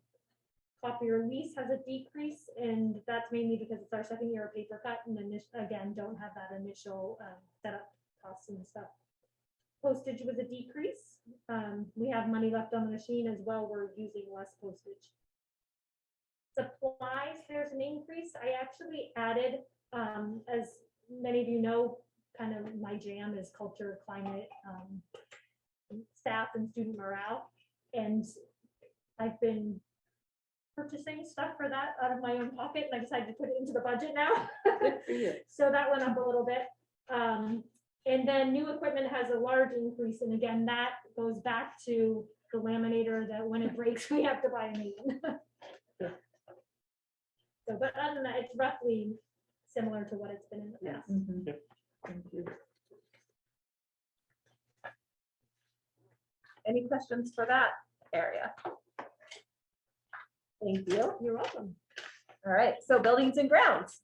Copier lease has a decrease, and that's mainly because it's our second year of paper cut, and then again, don't have that initial setup costs and stuff. Postage was a decrease. We have money left on the machine as well. We're using less postage. Supplies, there's an increase. I actually added, as many of you know, kind of my jam is culture, climate, staff and student morale. And I've been purchasing stuff for that out of my own pocket, and I decided to put it into the budget now. So that went up a little bit. And then new equipment has a large increase. And again, that goes back to the laminator that when it breaks, we have to buy a new one. So, but other than that, it's roughly similar to what it's been in the past. Thank you. Any questions for that area? Thank you. You're welcome. All right, so buildings and grounds.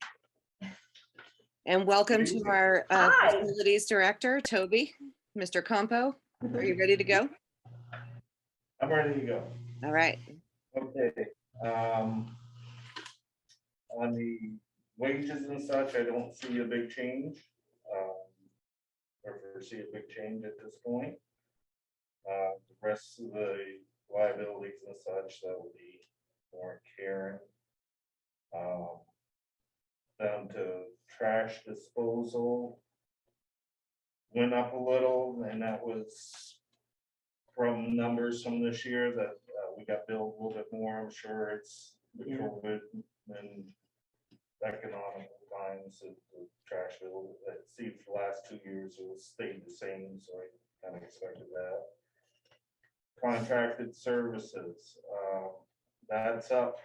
And welcome to our Hi. facilities director, Toby, Mr. Compo. Are you ready to go? I'm ready to go. All right. Okay. On the wages and such, I don't see a big change. Or foresee a big change at this point. The rest of the liabilities and such, that will be more Karen. Down to trash disposal. Went up a little, and that was from numbers from this year that we got billed a little bit more. I'm sure it's the Yeah. COVID and economic times, the trash bill. It seems the last 2 years it was stayed the same, so I kind of expected that. Contracted services, that's up.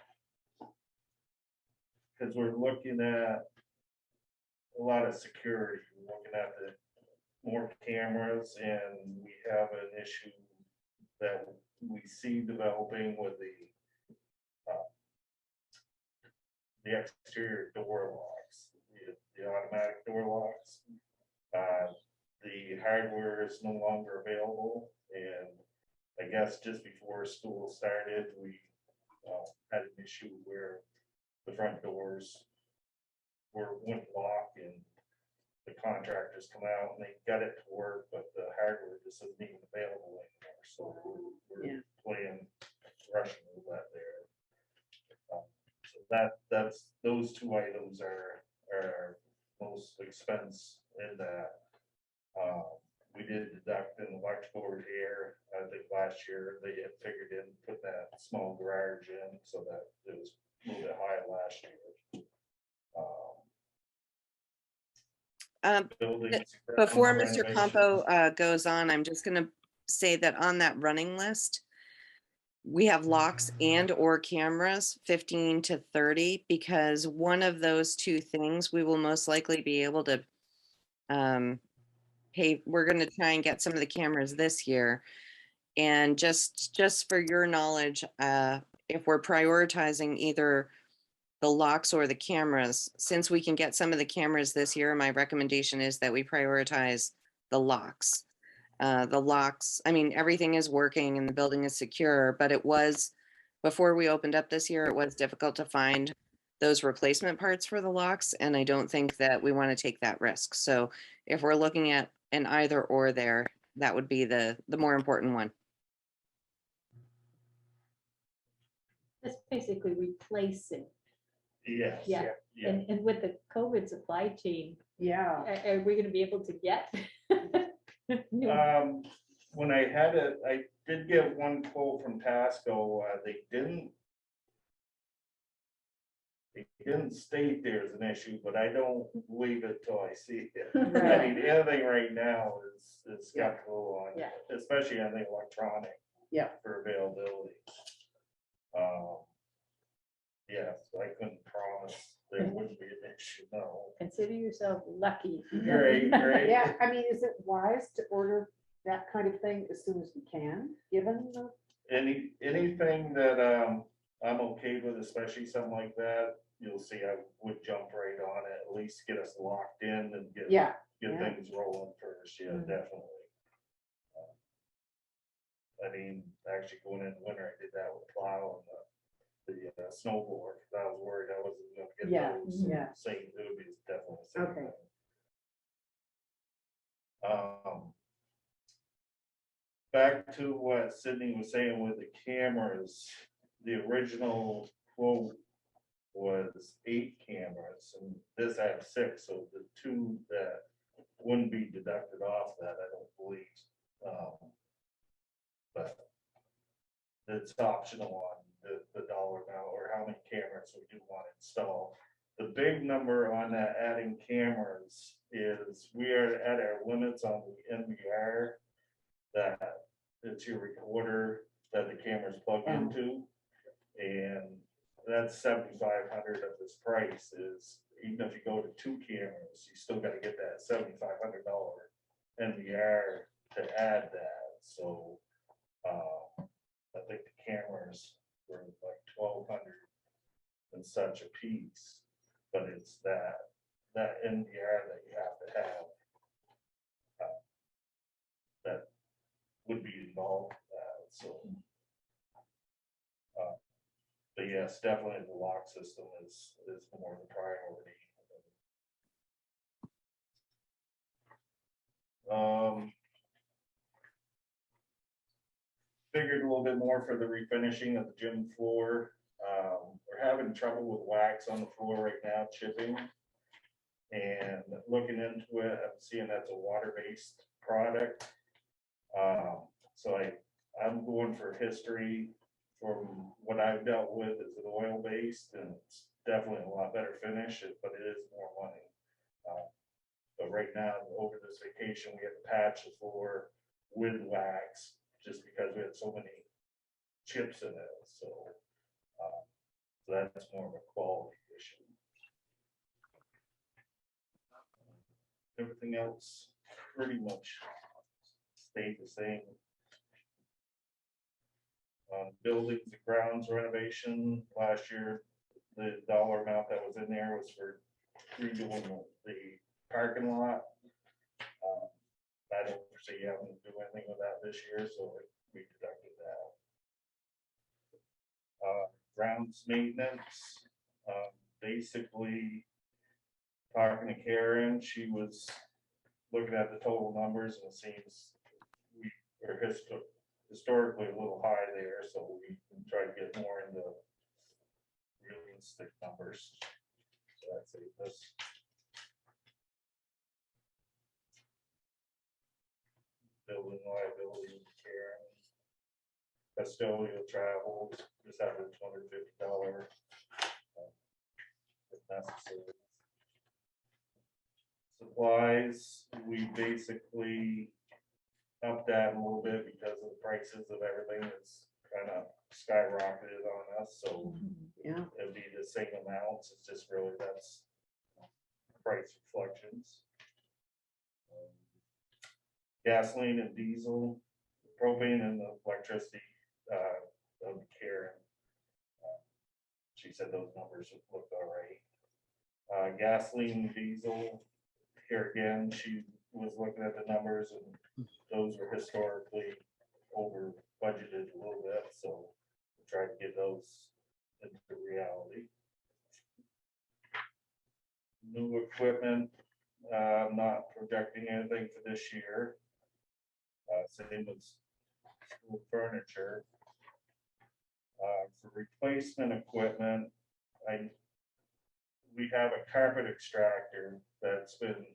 Because we're looking at a lot of security, we're looking at the more cameras, and we have an issue that we see developing with the exterior door locks, the automatic door locks. The hardware is no longer available, and I guess just before school started, we had an issue where the front doors wouldn't lock, and the contractors come out and they got it to work, but the hardware just isn't even available anymore. So we're playing Russian roulette there. So that's those two items are most expense in that. We did deduct an electrical repair. I think last year they had figured in put that small garage in, so that it was a little bit high last year. Buildings, Before on the Mr. renovation. Campo goes on, I'm just gonna say that on that running list, we have locks and or cameras 15 to 30, because one of those two things we will most likely be able to pay. We're going to try and get some of the cameras this year. And just for your knowledge, if we're prioritizing either the locks or the cameras, since we can get some of the cameras this year, my recommendation is that we prioritize the locks. The locks, I mean, everything is working and the building is secure, but it was, before we opened up this year, it was difficult to find those replacement parts for the locks. And I don't think that we want to take that risk. So if we're looking at an either or there, that would be the more important one. That's basically replacing. Yes. Yeah. Yeah. And with the COVID supply chain, Yeah. are we gonna be able to get? When I had it, I did get one quote from Tasco. They didn't state there's an issue, but I don't believe it till I see it. I Right. mean, anything right now is skeptical on, Yeah. especially on the electronic. Yeah. For availability. Yeah, so I couldn't promise there wouldn't be an issue, no. Consider yourself lucky. Great, great. Yeah, I mean, is it wise to order that kind of thing as soon as we can, given the? Anything that I'm okay with, especially something like that, you'll see I would jump right on it, at least get us locked in and get things rolling first, yeah, definitely. I mean, actually going in the winter, I did that with plow and the snowboard, 'cause I was worried I wasn't gonna get those. Same, it would be definitely the same thing. Back to what Sydney was saying with the cameras, the original quote was 8 cameras, and this I have 6, so the 2 that wouldn't be deducted off that, I don't believe. But it's optional on the dollar amount or how many cameras we do want to install. The big number on that adding cameras is we are at our limits on the NVR, that it's your recorder that the cameras plug into, and that's 7,500 of this price. Is even if you go to 2 cameras, you still got to get that $7,500 NVR to add that. So I think the cameras were like 1,200 and such a piece, but it's that NVR that you have to have that would be involved with that. So, but yes, definitely the lock system is more the priority. Figured a little bit more for the refinishing of the gym floor. We're we're having trouble with wax on the floor right now, chipping. And looking into it, I'm seeing that's a water-based product. So I'm going for history from what I've dealt with is an oil-based, and it's definitely a lot better finish, but it is more money. But right now, over this vacation, we had to patch the floor with wax just because we had so many chips in it. So that's more of a quality issue. Everything else pretty much stayed the same. Buildings and grounds renovation last year, the dollar amount that was in there was for redoing the parking lot. I don't foresee having to do anything with that this year, so we deducted that. Grounds maintenance, basically talking to Karen, she was looking at the total numbers, and it seems we are historically a little high there, so we can try to get more into realistic numbers. So I'd say this. Building liability, Karen. Custodial travel, just have a $250 if necessary. Supplies, we basically upped that a little bit because of the prices of everything that's kind of skyrocketed on us. So Yeah. it'd be the same amounts. It's just really that's price reflections. Gasoline and diesel, propane and electricity, of Karen. She said those numbers looked all right. Gasoline and diesel, here again, she was looking at the numbers, and those were historically over budgeted a little bit, so we tried to get those into reality. New equipment, I'm not projecting anything for this year. Same with school furniture. For replacement equipment, we have a carpet extractor that's been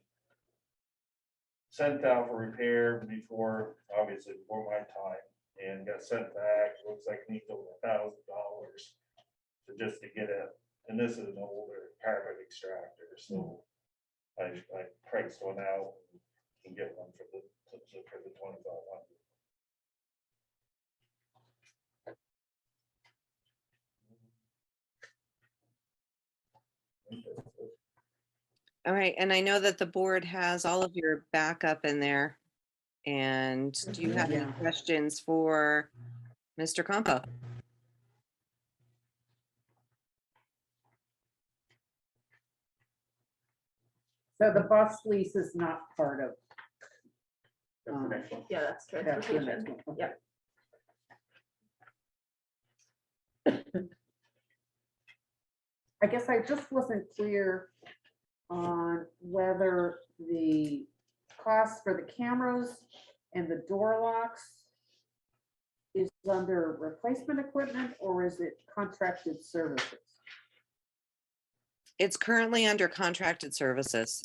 sent out for repair before, obviously before my time, and got sent back. Looks like it needs over $1,000 just to get it. And this is an older carpet extractor, so I priced one out and can get one for the 2,500. All right, and I know that the board has all of your backup in there. And do you have any Yeah. questions for Mr. Compo? So the bus lease is not part of. Yeah, that's that's the transportation. next one. Okay. Yep. I guess I just wasn't clear on whether the cost for the cameras and the door locks is under replacement equipment, or is it contracted services? It's currently under contracted services.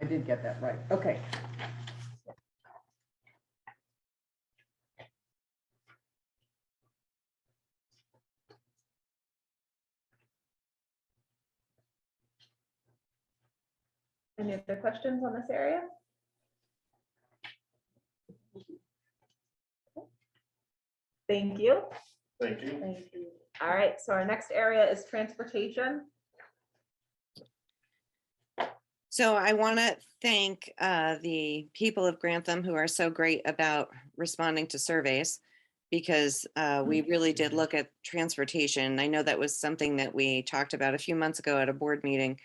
I did get that right. Okay. Any other questions on this area? Thank you. Thank you. Thank you. All right, so our next area is transportation. So I want to thank the people of Grantham who are so great about responding to surveys, because we really did look at transportation. I know that was something that we talked about a few months ago at a board meeting,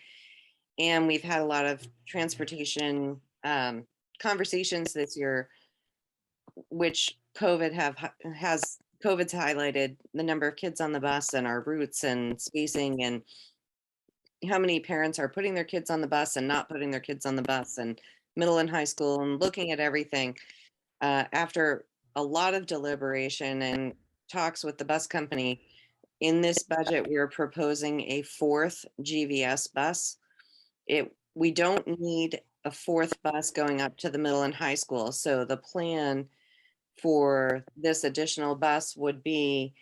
and we've had a lot of transportation conversations this year, which COVID's highlighted the number of kids on the bus and our routes and spacing, and how many parents are putting their kids on the bus and not putting their kids on the bus, and middle and high school, and looking at everything. After a lot of deliberation and talks with the bus company, in this budget, we are proposing a fourth GVS bus. We don't need a fourth bus going up to the middle and high school. So the plan for this additional bus would be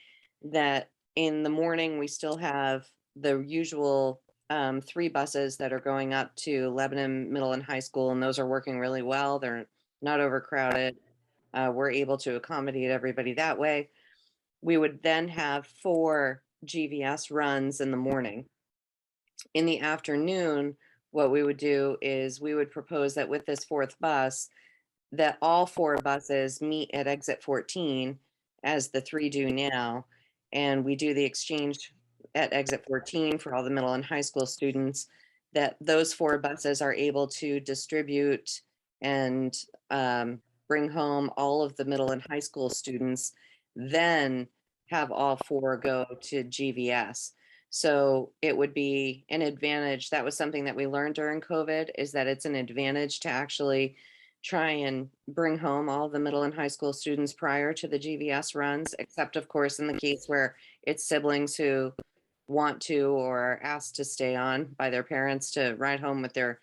that in the morning, we still have the usual 3 buses that are going up to Lebanon Middle and High School, and those are working really well. They're not overcrowded. We're able to accommodate everybody that way. We would then have 4 GVS runs in the morning. In the afternoon, what we would do is we would propose that with this 4th bus, that all 4 buses meet at exit 14 as the 3 do now. And we do the exchange at exit 14 for all the middle and high school students, that those 4 buses are able to distribute and bring home all of the middle and high school students, then have all 4 go to GVS. So it would be an advantage. That was something that we learned during COVID, is that it's an advantage to actually try and bring home all the middle and high school students prior to the GVS runs, except of course in the case where it's siblings who want to or are asked to stay on by their parents to ride home with their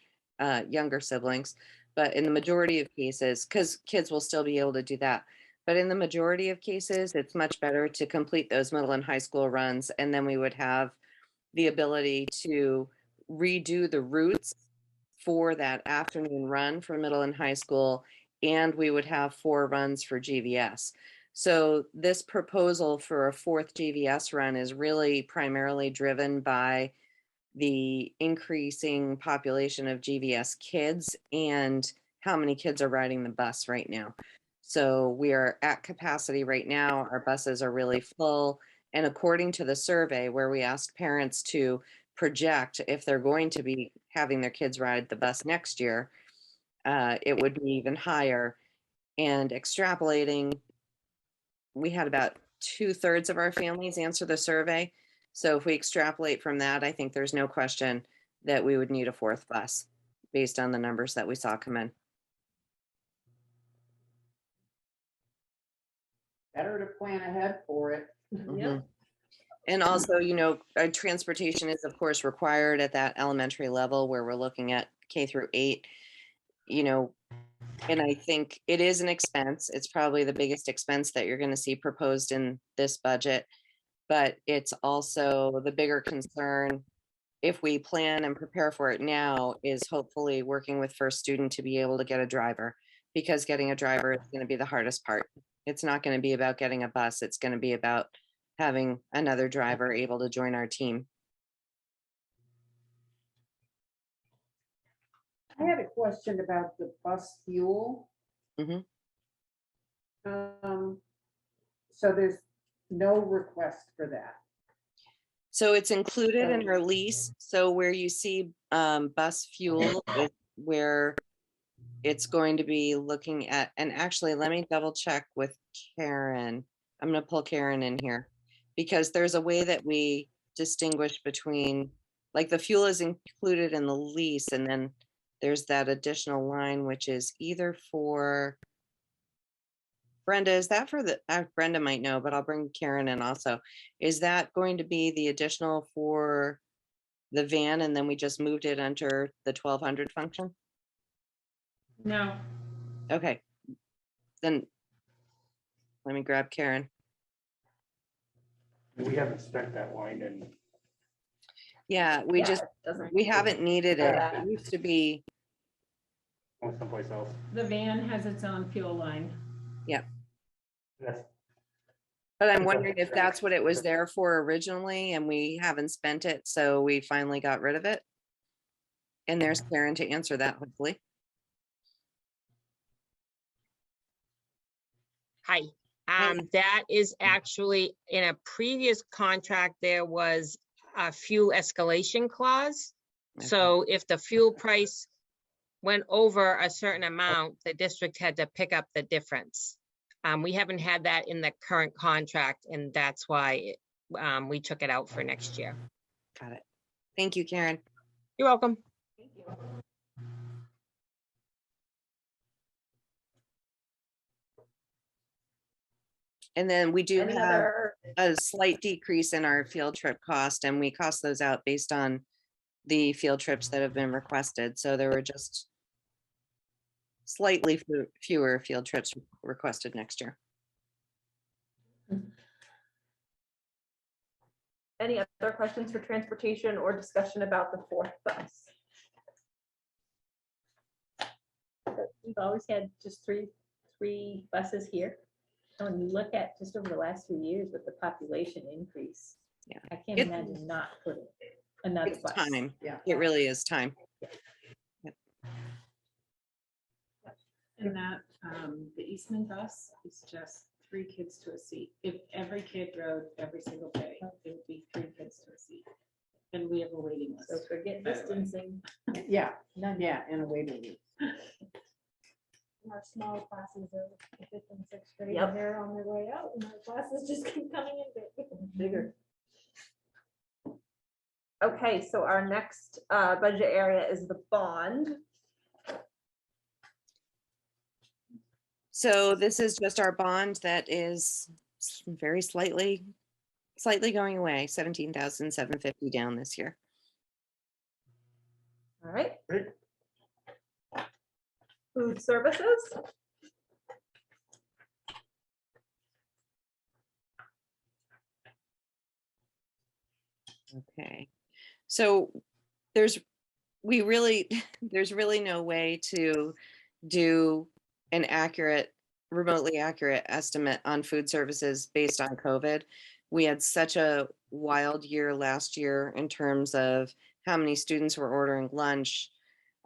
younger siblings. But in the majority of cases, because kids will still be able to do that, but in the majority of cases, it's much better to complete those middle and high school runs, and then we would have the ability to redo the routes for that afternoon run for middle and high school, and we would have 4 runs for GVS. So this proposal for a 4th GVS run is really primarily driven by the increasing population of GVS kids and how many kids are riding the bus right now. So we are at capacity right now. Our buses are really full. And according to the survey where we asked parents to project if they're going to be having their kids ride the bus next year, it would be even higher. And extrapolating, we had about 2/3 of our families answer the survey. So if we extrapolate from that, I think there's no question that we would need a 4th bus based on the numbers that we saw come in. Better to plan ahead for it. Mhm. And also, transportation is of course required at that elementary level where we're looking at K-8, and I think it is an expense. It's probably the biggest expense that you're going to see proposed in this budget, but it's also the bigger concern, if we plan and prepare for it now, is hopefully working with First Student to be able to get a driver, because getting a driver is going to be the hardest part. It's not going to be about getting a bus. It's going to be about having another driver able to join our team. I had a question about the bus fuel. Mhm. So there's no request for that. So it's included in our lease. So where you see bus fuel is where it's going to be looking at, and actually let me double check with Karen. I'm going to pull Karen in here, because there's a way that we distinguish between, like, the fuel is included in the lease, and then there's that additional line, which is either for Brenda, is that for the, Brenda might know, but I'll bring Karen in also. Is that going to be the additional for the van, and then we just moved it under the 1200 function? No. Okay. Then let me grab Karen. We haven't spent that line in. Yeah, we haven't needed it. It used to be. Someplace else. The van has its own fuel line. Yeah. That's, But I'm wondering if that's what it was there for originally, and we haven't spent it, so we finally got rid of it. And there's Karen to answer that, hopefully. Hi. That is actually in a previous contract, there was a fuel escalation clause. Okay. So if the fuel price went over a certain amount, the district had to pick up the difference. We haven't had that in the current contract, and that's why we took it out for next year. Got it. Thank you, Karen. You're welcome. Thank you. And then we do Any have other a slight decrease in our field trip cost, and we cost those out based on the field trips that have been requested. So there were just slightly fewer field trips requested next year. Any other questions for transportation or discussion about the fourth bus? We've always had just three buses here. And when you look at just over the last 3 years with the population increase, Yeah. I can't imagine not putting another It's bus. time. Yeah. It really is time. And that, the Eastman bus is just 3 kids to a seat. If every kid rode every single day, it would be 3 kids to a seat. And we have a waiting So list. forget by the way. distancing. Yeah, None. yeah, and a waiting list. Our small classes are the fifth and sixth grade, Yep. and they're on their way out, and our classes just keep coming in Bigger. Okay, so our next budget area is the bond. So this is just our bond that is very slightly going away, 17,750 down this year. All right. Great. Food services. Okay, so there's really no way to do an remotely accurate estimate on food services based on COVID. We had such a wild year last year in terms of how many students were ordering lunch,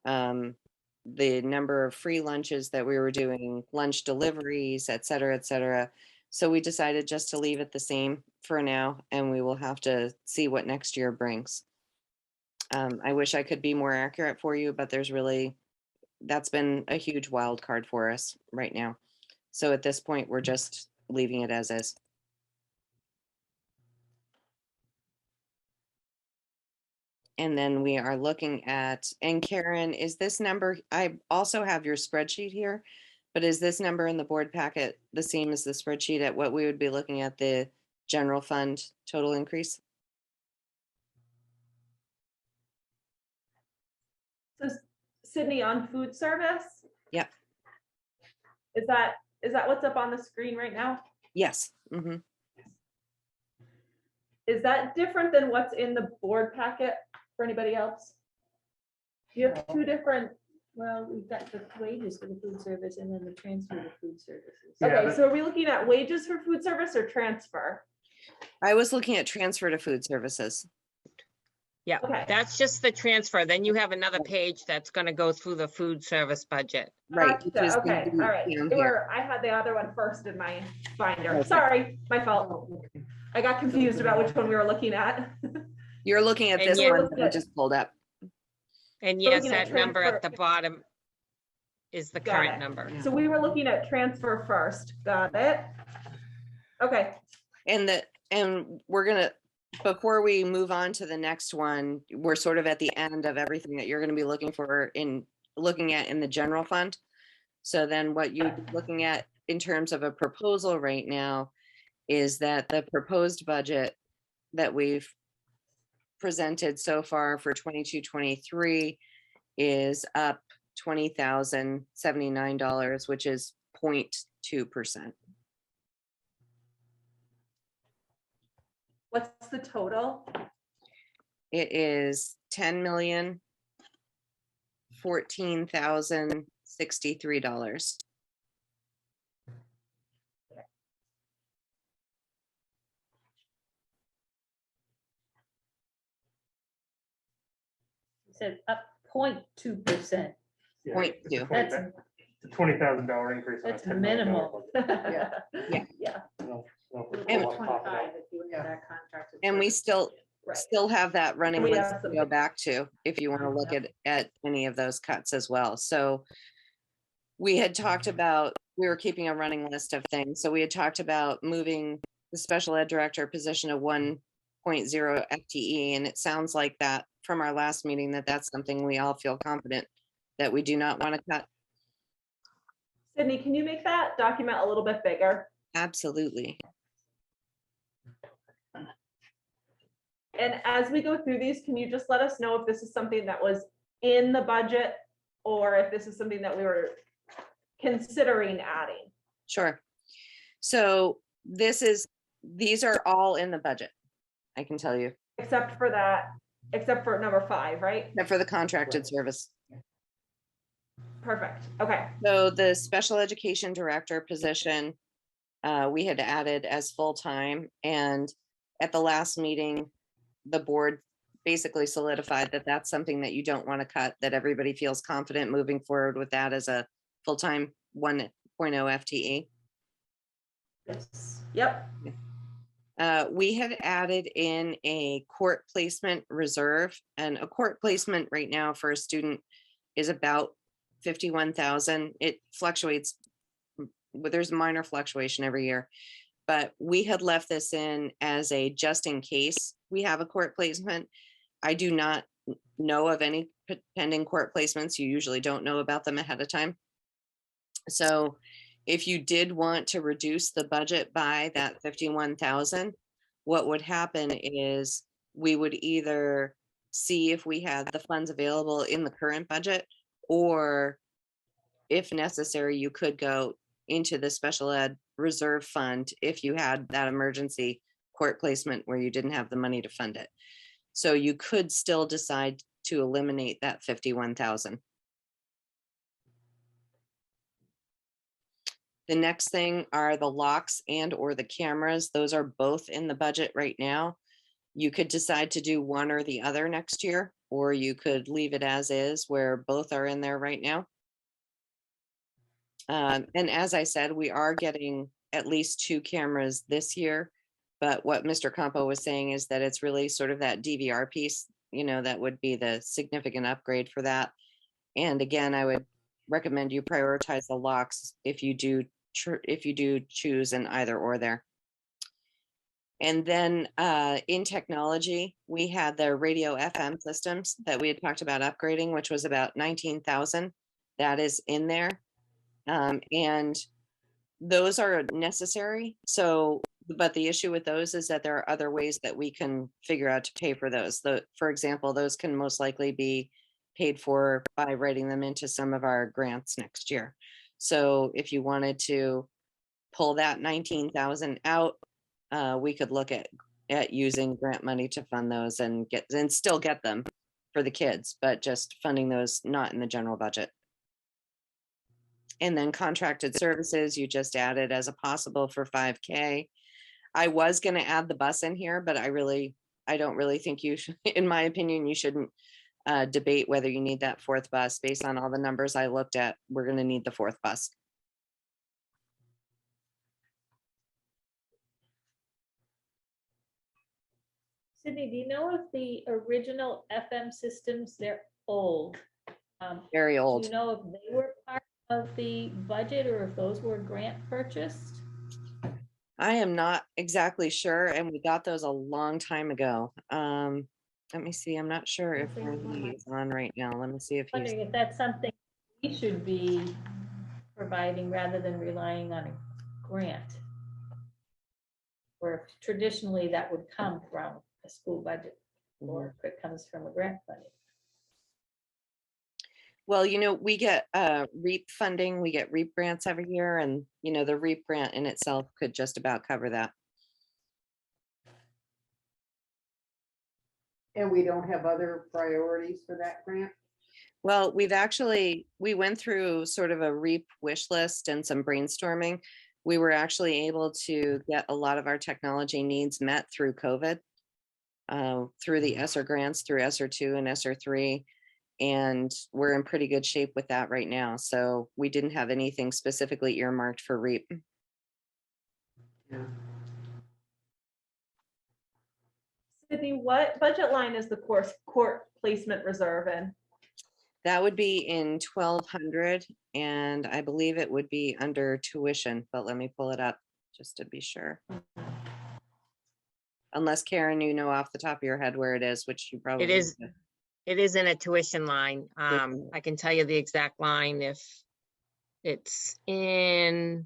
the number of free lunches that we were doing, lunch deliveries, et cetera, et cetera. So we decided just to leave it the same for now, and we will have to see what next year brings. I wish I could be more accurate for you, but that's been a huge wild card for us right now. So at this point, we're just leaving it as is. And then we are looking at, and Karen, is this number, I also have your spreadsheet here, but is this number in the board packet the same as the spreadsheet at what we would be looking at the general fund total increase? So Sydney, on food service. Yep. Is that what's up on the screen right now? Yes. Mm-hmm. Is that different than what's in the board packet for anybody else? You have two different. Well, we've got the wages for the food service and then the transfer to food services. Yeah, Okay, but- so are we looking at wages for food service or transfer? I was looking at transfer to food services. Yeah, Okay. that's just the transfer. Then you have another page that's gonna go through the food service budget. Right. which Gotcha, is gonna okay, be all right. down They here. I had the other one first in my binder. Okay. Sorry, my fault. I got confused about which one we were looking at. You're looking at And this yeah- one that I just pulled up. And So yes, looking at that number at transfer- the bottom is the Got current it. number. So we were looking at transfer first. Got it. Okay, And we're gonna, before we move on to the next one, we're sort of at the end of everything that you're gonna be looking at in the general fund. So then what you're looking at in terms of a proposal right now is that the proposed budget that we've presented so far for 22-23 is up $20,079, which is 0.2%. what's the total? It is $10,014,063. You said up 0.2%. Yeah, Point it's a two. That's, $20,000 increase. on a that's $10 million minimal. budget. Yeah. No, no, And- we'll top it 25 up. if you look at that contract. And we still Right. have that running We list have to some- go back to if you want to look at any of those cuts as well. So we had talked about, we were keeping a running list of things. So we had talked about moving the special ed director position to 1.0 FTE. And it sounds like that from our last meeting, that's something we all feel confident that we do not want to cut. Sydney, can you make that document a little bit bigger? Absolutely. And as we go through these, can you just let us know if this is something that was in the budget or if this is something that we were considering adding? Sure. So these are all in the budget, I can tell you, Except for that, except for number 5, right? except for the contracted service. Perfect. Okay. So the special education director position, we had added as full-time, and at the last meeting, the board basically solidified that that's something that you don't want to cut, that everybody feels confident moving forward with that as a full-time 1.0 FTE. Yes. Yep. We had added in a court placement reserve, and a court placement right now for a student is about 51,000. It fluctuates, there's minor fluctuation every year, but we had left this in as a just in case we have a court placement. I do not know of any pending court placements. You usually don't know about them ahead of time. So if you did want to reduce the budget by that 51,000, what would happen is we would either see if we had the funds available in the current budget, or if necessary, you could go into the special ed reserve fund if you had that emergency court placement where you didn't have the money to fund it. So you could still decide to eliminate that 51,000. The next thing are the locks and or the cameras. Those are both in the budget right now. You could decide to do one or the other next year, or you could leave it as is where both are in there right now. And as I said, we are getting at least 2 cameras this year. But what Mr. Campo was saying is that it's really sort of that DVR piece, you know, that would be the significant upgrade for that. And again, I would recommend you prioritize the locks if you do choose an either or there. And then in technology, we had the radio FM systems that we had talked about upgrading, which was about 19,000. That is in there. And those are necessary. So, but the issue with those is that there are other ways that we can figure out to pay for those. For example, those can most likely be paid for by writing them into some of our grants next year. So if you wanted to pull that 19,000 out, we could look at using grant money to fund those and still get them for the kids, but just funding those not in the general budget. And then contracted services, you just added as a possible for 5K. I was going to add the bus in here, but I don't really think you should, in my opinion, you shouldn't debate whether you need that 4th bus. Based on all the numbers I looked at, we're going to need the 4th bus. Sydney, do you know if the original FM systems, they're old? Very old. Do you know if they were part of the budget or if those were grant purchased? I am not exactly sure, and we got those a long time ago. Let me see. I'm not sure if he's on right now. Let me see if he's. Wondering if that's something we should be providing rather than relying on a grant. Or if traditionally that would come from a school budget, or if it comes from a grant funding. Well, you know, we get REAP funding, we get REAP grants every year, and you know, the REAP grant in itself could just about cover that. And we don't have other priorities for that grant? Well, we went through sort of a REAP wish list and some brainstorming. We were actually able to get a lot of our technology needs met through COVID, through the ESSER grants, through ESSER 2 and ESSER 3. And we're in pretty good shape with that right now. So we didn't have anything specifically earmarked for REAP. Yeah. Sydney, what budget line is the court placement reserve in? That would be in 1,200, and I believe it would be under tuition, but let me pull it up just to be sure. Unless Karen, you know off the top of your head where it is, which you probably It is in a tuition line. I can tell you the exact line if it's in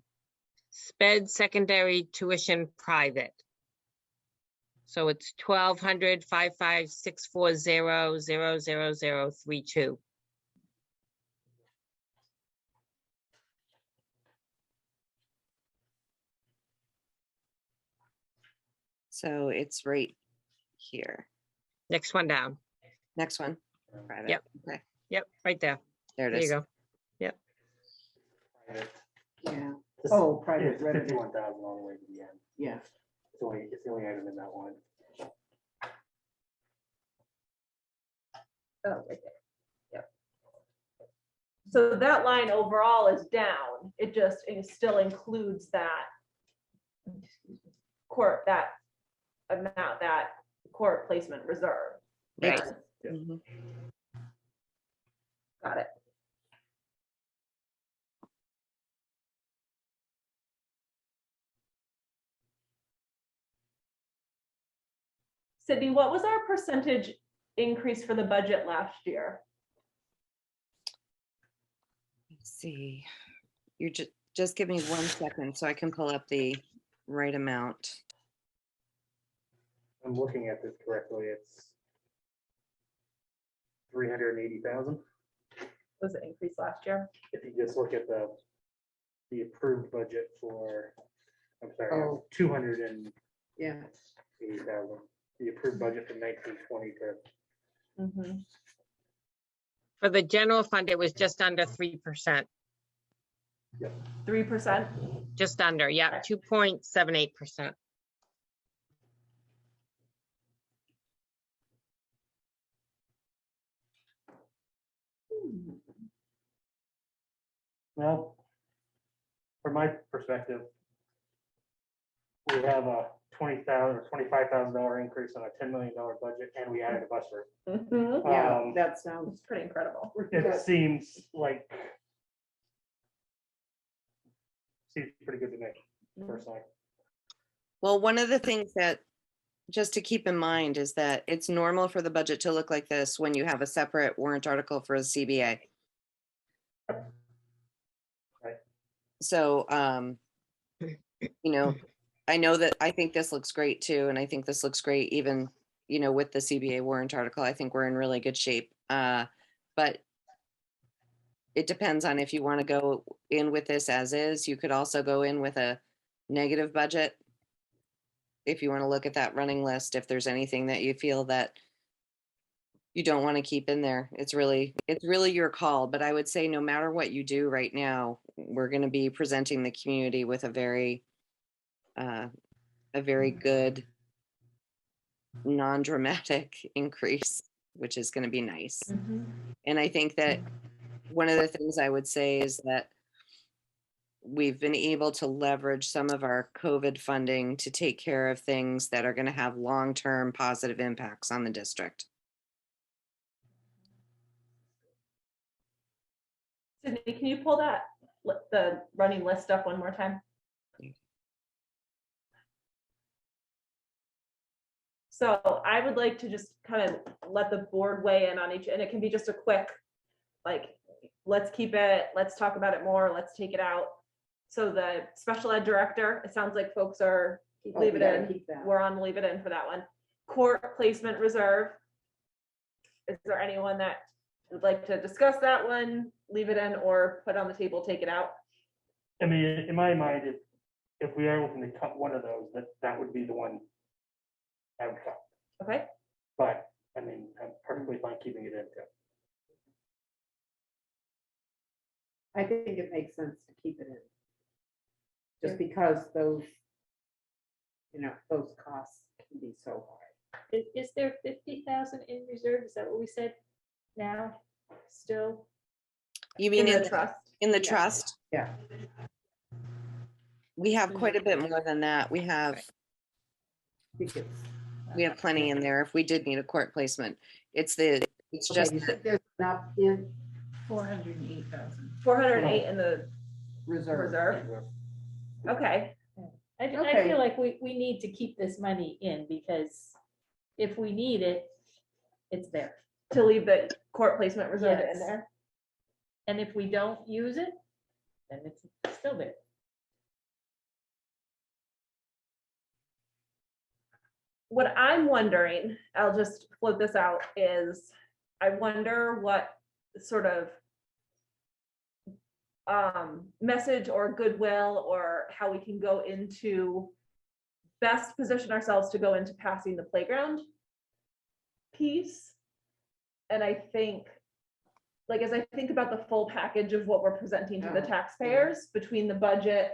SPED secondary tuition private. So it's 1,200,55640,00032. So it's right here. Next one down. Next one. Private. Yep. Okay, Yep, right there. there it There you is. go. Private. Yeah, This- oh, private It's revenue, 51,000 all the way to the end. yeah. It's the only item in that one. Oh, right there. Yep. So that line overall is down. It still includes that that amount, that court placement reserve. Right. Yeah. Mhm. Got it. Sydney, what was our percentage increase for the budget last year? Let's see. You just give me 1 second so I can pull up the right amount. I'm looking at this correctly. It's 380,000. Was it increased last year? If you just look at the approved budget for, I'm sorry, Oh. 280,000. Yeah, The approved budget for 1920 to Mm-hmm. For the general fund, it was just under 3%. 3%? Just under, yeah, 2.78%. Well, from my perspective, we have a $20,000 or $25,000 increase on a $10 million budget, and we added a bus route. Mm-hmm. yeah, that sounds It's pretty incredible. It seems pretty good to me, personally. Well, one of the things that just to keep in mind is that it's normal for the budget to look like this when you have a separate warrant article for a CBA. Right. So, I know that I think this looks great too, and I think this looks great even, with the CBA warrant article. I think we're in really good shape. But it depends on if you want to go in with this as is. You could also go in with a negative budget. If you want to look at that running list, if there's anything that you feel that you don't want to keep in there, it's really your call. But I would say no matter what you do right now, we're going to be presenting the community with a very good non-dramatic increase, which is going to be nice. Mm-hmm. And I think that one of the things I would say is that we've been able to leverage some of our COVID funding to take care of things that are going to have long-term positive impacts on the district. Sydney, can you pull the running list up one more time? So I would like to just kind of let the board weigh in on each, and it can be just a quick, let's keep it, let's talk about it more, let's take it out. So the special ed director, it sounds like folks are leave it in. We're on leave it in for that one. Court placement reserve. Is there anyone that would like to discuss that one, leave it in, or put on the table, take it out? I mean, in my mind, if we are looking to cut one of those, that would be the one I would cut. Okay. But I mean, I'm perfectly fine keeping it in too. I think it makes sense to keep it in. Just because those costs can be so high. Is there 50,000 in reserve? Is that what we said now? Still? You mean In the trust? In the Yeah. trust? Yeah. We have quite a bit more than that. We have plenty in there if we did need a court placement. It's just You think there's enough in 408,000. 408 in the reserve? Okay. I Okay. feel like we need to keep this money in because if we need it, it's there. To leave the court placement reserve in Yes. there. And if we don't use it, then it's still there. what I'm wondering, I'll just float this out, is I wonder what sort of message or goodwill or how we can go into best position ourselves to go into passing the playground piece. And I think, like, as I think about the full package of what we're presenting to the taxpayers between the budget,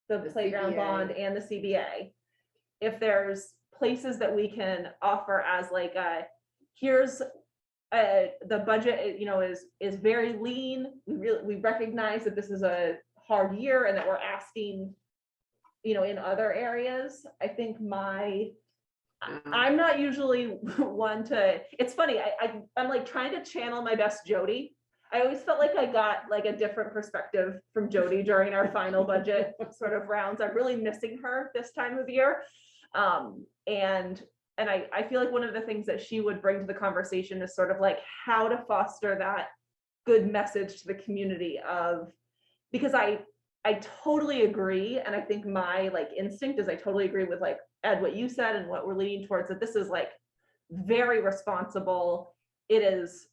the playground CBA. bond and the CBA, if there's places that we can offer as like here's the budget, you know, is very lean. We recognize that this is a hard year and that we're asking, you know, in other areas. I think I'm not usually one to, it's funny, I'm like trying to channel my best Jody. I always felt like I got like a different perspective from Jody during our final budget sort of rounds. I'm really missing her this time of year. And I feel like one of the things that she would bring to the conversation is sort of like how to foster that good message to the community of, because I totally agree. And I think my like instinct is I totally agree with like Ed, what you said and what we're leaning towards, that this is like very responsible. It is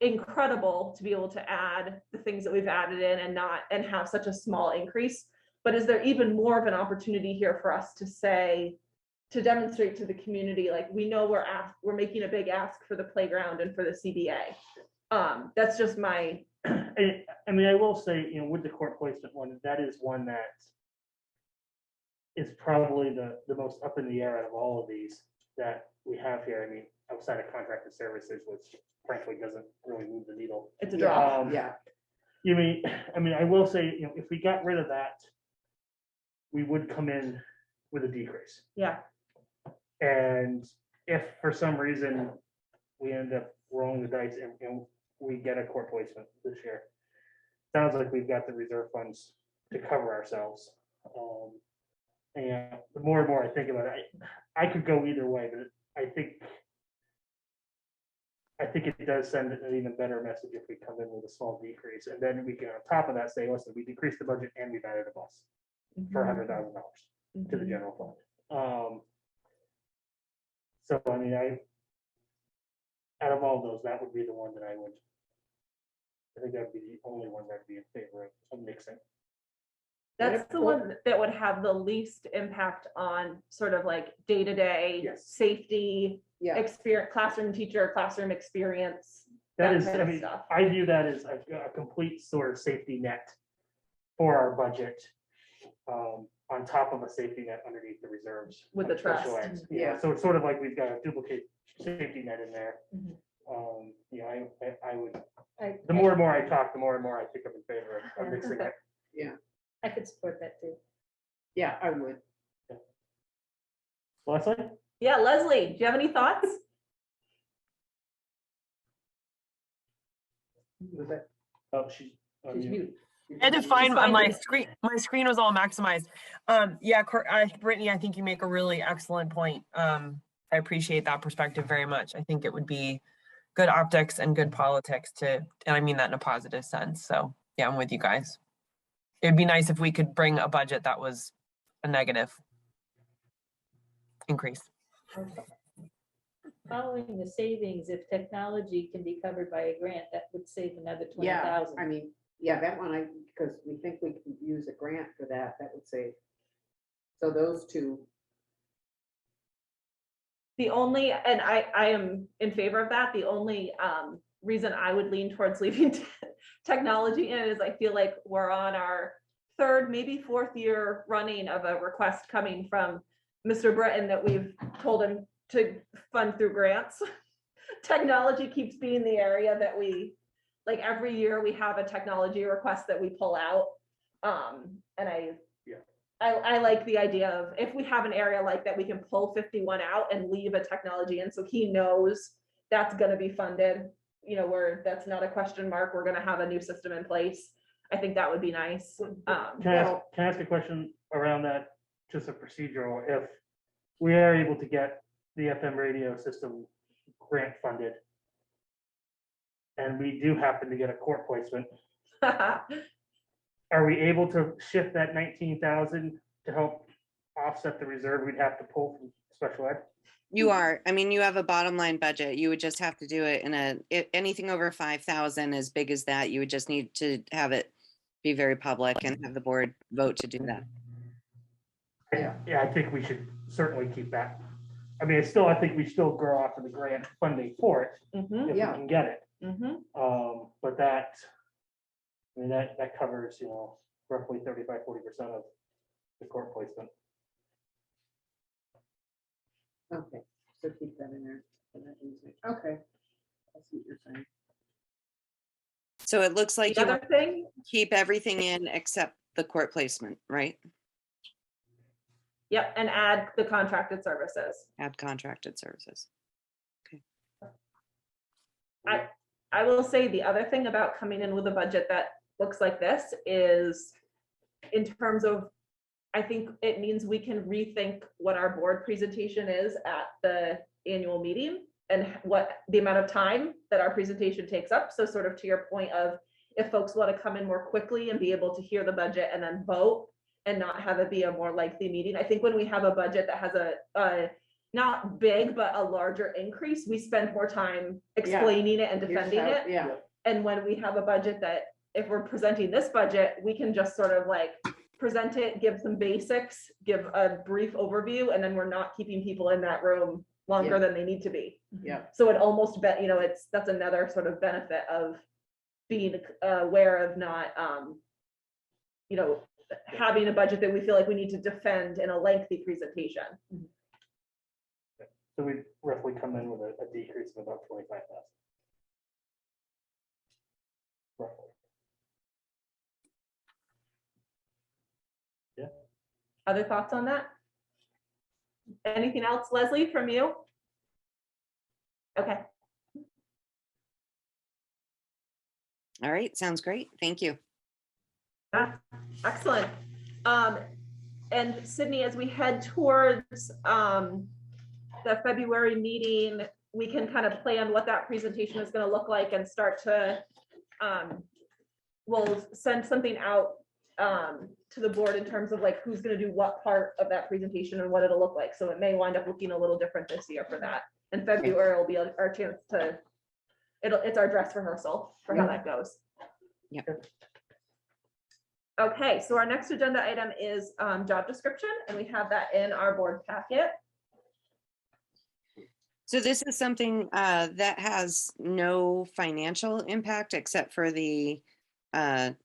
incredible to be able to add the things that we've added in and have such a small increase. But is there even more of an opportunity here for us to say, to demonstrate to the community, like, we know we're making a big ask for the playground and for the CBA. That's just my. I mean, I will say, you know, with the court placement one, that is one that is probably the most up in the air out of all of these that we have here. I mean, outside of contracted services, which frankly doesn't really move the needle. It's a draw. Yeah. I mean, I will say, you know, if we got rid of that, we would come in with a decrease. Yeah. And if for some reason we end up rolling the dice and we get a court placement this year, sounds like we've got the reserve funds to cover ourselves. And the more and more I think about it, I could go either way, but I think it does send an even better message if we come in with a small decrease, and then we can on top of that say, listen, we decreased the budget and we've added a bus for $100,000 to the general fund. So I mean, out of all those, that would be the one that I think that would be the only one that would be in favor of mixing. That's the one that would have the least impact on sort of like day-to-day safety, experience, classroom experience. That is, kind I of mean, stuff. I view that as a complete sort of safety net for our budget, on top of a safety net underneath the reserves. With the special trust. eds. Yeah, so it's sort of like we've got a duplicate safety net in there. You know, I would, the more and more I talk, the more and more I think I'm in favor of mixing it. Yeah. I could support that too. Yeah, I would. Leslie? Yeah, Leslie, do you have any thoughts? Oh, she's mute. I had to find fine. my screen. My screen was all maximized. Yeah, Brittany, I think you make a really excellent point. I appreciate that perspective very much. I think it would be good optics and good politics and I mean that in a positive sense. So yeah, I'm with you guys. It'd be nice if we could bring a budget that was a negative increase. Following the savings, if technology can be covered by a grant, that would save another Yeah, 20,000. I mean, yeah, that one, because we think we can use a grant for that, that would save. So those two. The only, and I am in favor of that. The only reason I would lean towards leaving technology in is I feel like we're on our third, maybe fourth year running of a request coming from Mr. Britton that we've told him to fund through grants. Technology keeps being the area that we, like every year we have a technology request that we pull out. And I like the idea of if we have an area like that, we can pull 51 out and leave a technology in so he knows that's going to be funded, you know, where that's not a question mark. We're going to have a new system in place. I think that would be nice. Can I ask a question around that, just a procedural? If we are able to get the FM radio system grant funded, and we do happen to get a court placement, are we able to shift that 19,000 to help offset the reserve we'd have to pull from special ed? You are, I mean, you have a bottom line budget. You would just have to do it in anything over 5,000, as big as that, you would just need to have it be very public and have the board vote to do that. Yeah, I think we should certainly keep that. I mean, I think we still grow off of the grant funding for it if we Yeah. can get it. Mhm. But that, I mean, that covers, roughly 35–40% of the court placement. Okay, so keep that in there. for that reason. Okay. I see what you're saying. So it looks like The you other want thing, to keep everything in except the court placement, right? yep, and add the contracted services. Add contracted services. I will say the other thing about coming in with a budget that looks like this is in terms of, I think it means we can rethink what our board presentation is at the annual meeting and what the amount of time that our presentation takes up. So sort of to your point of if folks want to come in more quickly and be able to hear the budget and then vote and not have it be a more lengthy meeting. I think when we have a budget that has a not big, but a larger increase, we spend more time explaining it and defending it. Yeah, And when we have a budget that, if we're presenting this budget, we can just sort of like present it, give some basics, give a brief overview, and then we're not keeping people in that room longer Yeah. than they need to be. yeah, So it almost that's another sort of benefit of being aware of not, having a budget that we feel like we need to defend in a lengthy presentation. So we roughly come in with a decrease of about 25,000. Roughly. Other thoughts on that? Anything else, Leslie, from you? Okay, All right, sounds great. Thank you. excellent. And Sydney, as we head towards the February meeting, we can kind of plan what that presentation is going to look like and start to, we'll send something out to the board in terms of like who's going to do what part of that presentation and what it'll look like. So it may wind up looking a little different this year for that. And February will be our chance to, it's our dress rehearsal for how that goes. Yep. Okay, so our next agenda item is job description, and we have that in our board packet. So this is something that has no financial impact except for the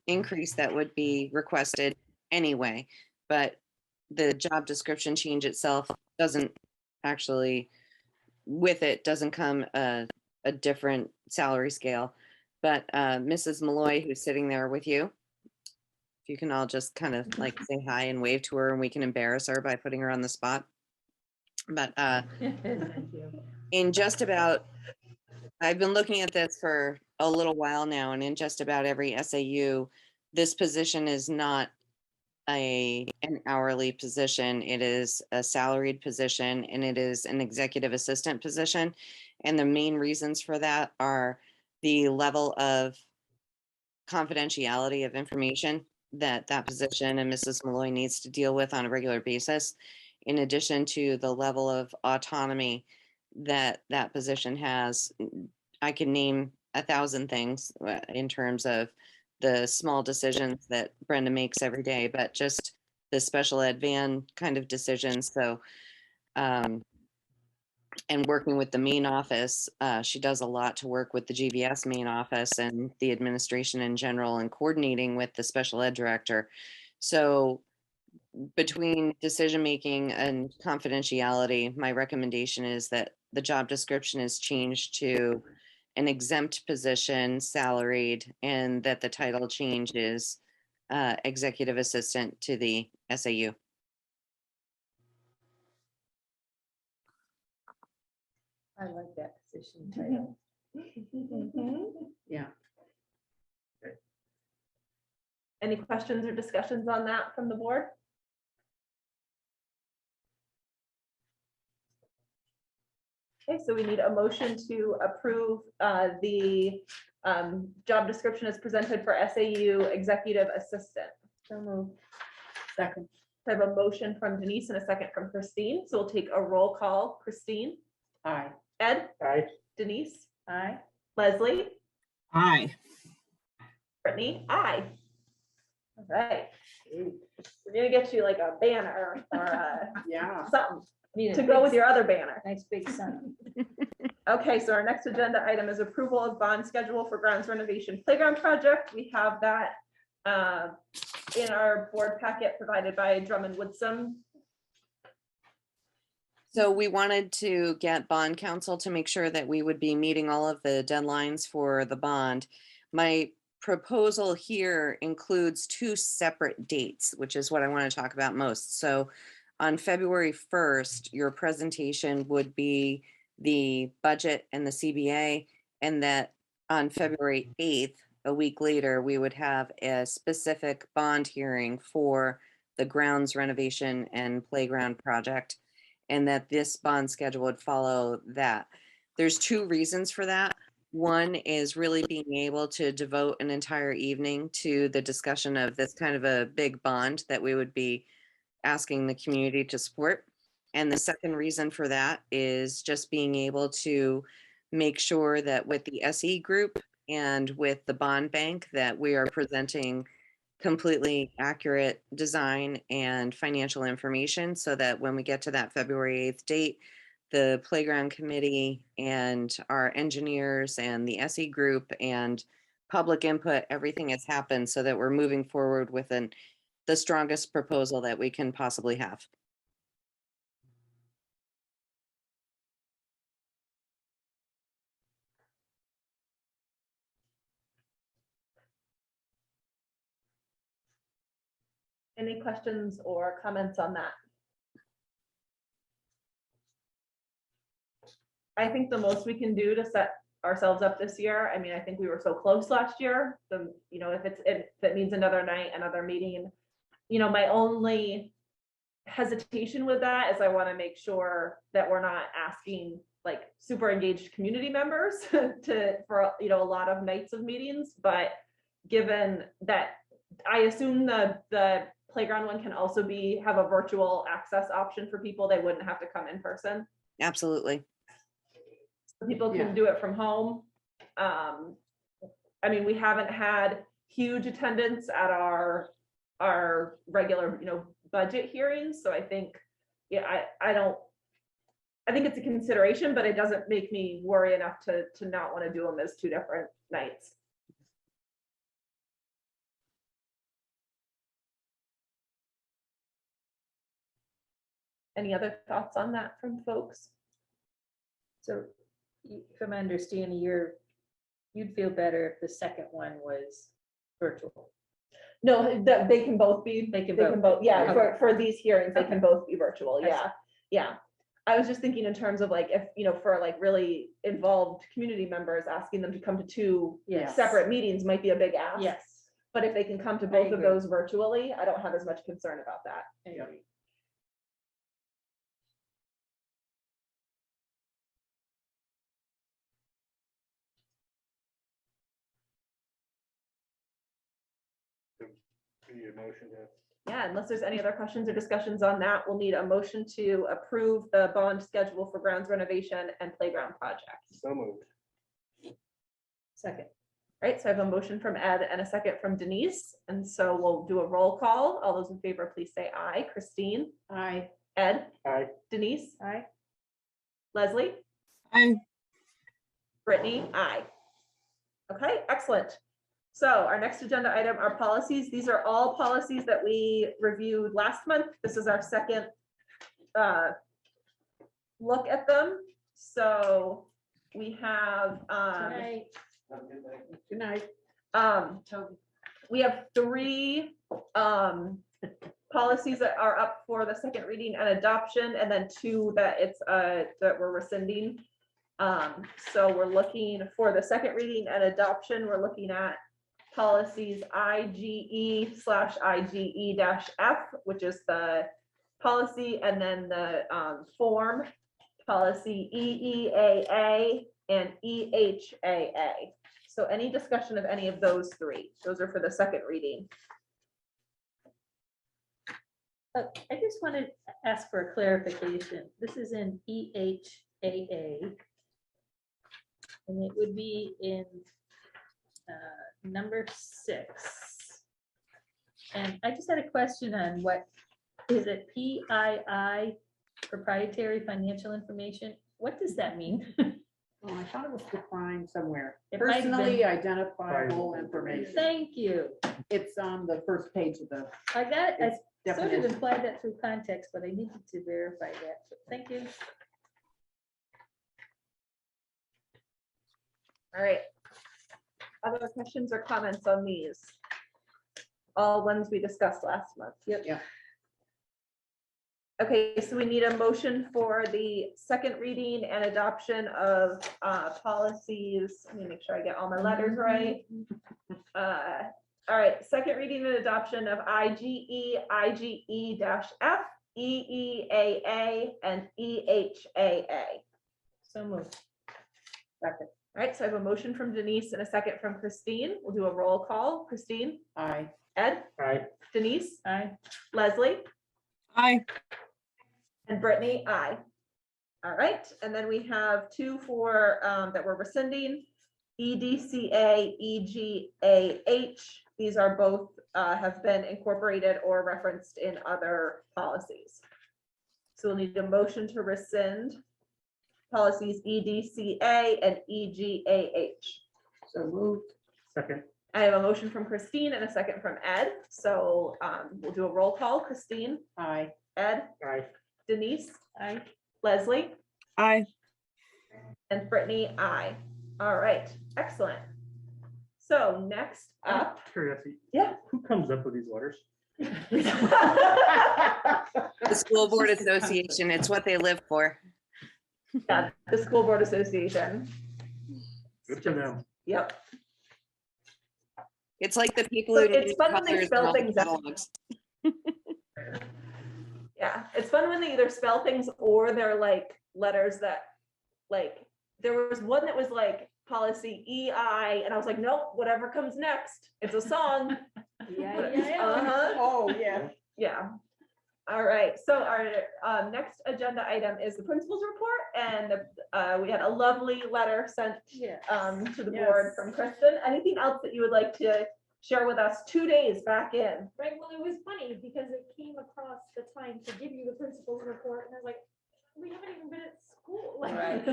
increase that would be requested anyway. But the job description change itself doesn't actually, with it doesn't come a different salary scale. But Mrs. Malloy, who's sitting there with you, if you can all just kind of like say hi and wave to her, and we can embarrass her by putting her on the spot. But in just about, I've been looking at this for a little while now, and in just about every SAU, this position is not an hourly position. It is a salaried position, and it is an executive assistant position. And the main reasons for that are the level of confidentiality of information that position and Mrs. Malloy needs to deal with on a regular basis, in addition to the level of autonomy that position has. I can name 1,000 things in terms of the small decisions that Brenda makes every day, but just the special ed van kind of decisions. So, and working with the main office, she does a lot to work with the GVS main office and the administration in general, and coordinating with the special ed director. So between decision-making and confidentiality, my recommendation is that the job description is changed to an exempt position, salaried, and that the title change is executive assistant to the SAU. I like that position title. yeah. Any questions or discussions on that from the board? Okay, so we need a motion to approve the job description as presented for SAU executive assistant. So moved. Second. I have a motion from Denise and a second from Christine. So we'll take a roll call. Christine, Aye. Ed, Aye. Denise, Aye. Leslie, Aye. Brittany, aye. All right. We're gonna get you like a banner or Yeah. something Need a to go big with your other banner. Nice big sun. Okay, so our next agenda item is approval of bond schedule for grounds renovation playground project. We have that in our board packet provided by Drummond Woodsum. So we wanted to get bond counsel to make sure that we would be meeting all of the deadlines for the bond. My proposal here includes 2 separate dates, which is what I want to talk about most. So on February 1st, your presentation would be the budget and the CBA, and that on February 8th, a week later, we would have a specific bond hearing for the grounds renovation and playground project, and that this bond schedule would follow that. There's 2 reasons for that. One is really being able to devote an entire evening to the discussion of this kind of a big bond that we would be asking the community to support. And the second reason for that is just being able to make sure that with the SE group and with the bond bank that we are presenting completely accurate design and financial information so that when we get to that February 8th date, the playground committee and our engineers and the SE group and public input, everything has happened so that we're moving forward with the strongest proposal that we can possibly have. Any questions or comments on that? I think the most we can do to set ourselves up this year, I mean, I think we were so close last year, if it means another night, another meeting, my only hesitation with that is I want to make sure that we're not asking like super engaged community members for a lot of nights of meetings, but given that I assume the playground one can also have a virtual access option for people, they wouldn't have to come in person. Absolutely. People can do it from home. I mean, we haven't had huge attendance at our regular, budget hearings. So I think, I think it's a consideration, but it doesn't make me worry enough to not want to do them as 2 different nights. Any other thoughts on that from folks? So if I'm understanding, you'd feel better if the second one was virtual. No, they can both be. They can both. Yeah, Okay. for these hearings, they can both be virtual. I Yeah, see. yeah. I was just thinking in terms of like if for like really involved community members, asking them to come to 2 Yes. separate meetings might be a big ask. Yes. But if they can come to both of agree. those virtually, I don't have as much concern about that. I agree. Need a motion to. Yeah, unless there's any other questions or discussions on that, we'll need a motion to approve the bond schedule for grounds renovation and playground project. So moved. Second. Right, so I have a motion from Ed and a second from Denise, and so we'll do a roll call. All those in favor, please say aye. Christine, Aye. Ed, Aye. Denise, Aye. Leslie, Aye. Brittany, aye. Okay, excellent. So our next agenda item are policies. These are all policies that we reviewed last month. This is our second look at them. So we have Good night. we have 3 policies that are up for the second reading and adoption, and then 2 that that we're rescinding. So we're looking for the second reading and adoption. We're looking at policies IGE/IGE-F, which is the policy, and then the form policy EEAA and EHAA. So any discussion of any of those 3, those are for the second reading. I just want to ask for a clarification. This is in EHAA. And it would be in number 6. And I just had a question on what, is it PII, proprietary financial information? What does that mean? Oh, I thought it was defined somewhere. It might have Personally been. identifiable information. Thank you. It's on the first page of the I got, I sort of definition. implied that through context, but I needed to verify that. So thank you. All right. Other questions or comments on these? All ones we discussed last month. Yep. Yeah. Okay, so we need a motion for the second reading and adoption of policies. Let me make sure I get all my letters right. All right, second reading and adoption of IGE, IGE-F, EEAA, and EHAA. So moved. Second. All right, so I have a motion from Denise and a second from Christine. We'll do a roll call. Christine, Aye. Ed, Aye. Denise, Aye. Leslie, Aye. and Brittany, aye. All right, and then we have two for that we're rescinding, EDCA, EGAH. These are both have been incorporated or referenced in other policies. So we'll need a motion to rescind policies EDCA and EGAH. So moved. Second. I have a motion from Christine and a second from Ed. So we'll do a roll call. Christine, Aye. Ed, Aye. Denise, Aye. Leslie, Aye. and Brittany, aye. All right, excellent. So next up, Curiosity. Yeah. Who comes up with these letters? The School Board Association, it's what they live for. yeah, the School Board Association. Good for them. Yep. It's like the people So who. it's do fun when they colors spell on all the things out. catalogs. Yeah, it's fun when they either spell things or they're like letters that, like, there was one that was like policy EI, and I was like, nope, whatever comes next, it's a song. Uh-huh. Oh, yeah. Yeah. All right, so our next agenda item is the principal's report, and we had a lovely letter sent Yeah. to the board Yes. from Kristen. Anything else that you would like to share with us 2 days back in? Right, well, it was funny because it came across the time to give you the principal's report, and I was like, we haven't even been at school. Like, Right.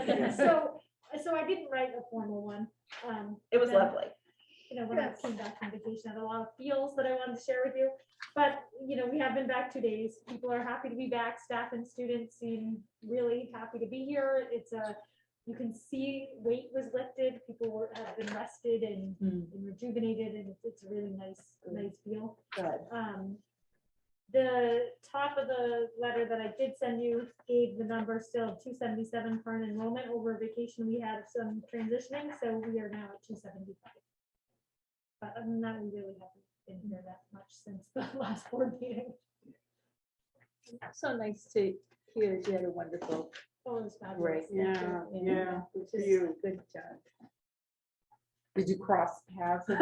So I didn't write a formal one. It was then, lovely. You know, when I came back from vacation, I had a lot of feels that I wanted to share with you. But, you know, we have been back 2 days. People are happy to be back. Staff and students seem really happy to be here. It's you can see weight was lifted. People have been rested and rejuvenated, and it's a really nice feel. Good. The top of the letter that I did send you gave the number still 277 for an enrollment. Over vacation, we had some transitioning, so we are now at 275. But other than that, we really haven't been here that much since the last board meeting. So nice to hear that you had a wonderful. Oh, it was fabulous. Yeah, yeah. Good for you. Good job. Did you cross paths? No,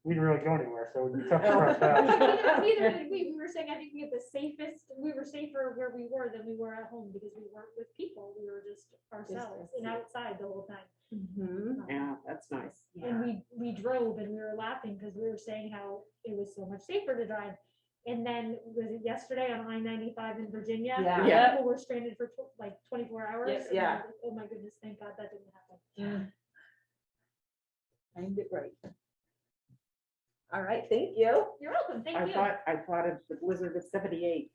we didn't really go anywhere, so we tough to cross paths. Neither did we. We were saying, I think we had the safest, we were safer where we were than we were at home because we weren't with people. We were just ourselves and outside the whole time. Yeah, that's nice. And we drove and we were laughing because we were saying how it was so much safer to drive. And then was it yesterday on I-95 in Virginia? Yeah. Yeah. People were stranded for like 24 hours. Yes, and yeah. I was like, oh my goodness, thank God that didn't happen. Timed it right. All right, thank you. You're welcome. Thank you. I thought of the blizzard of 78.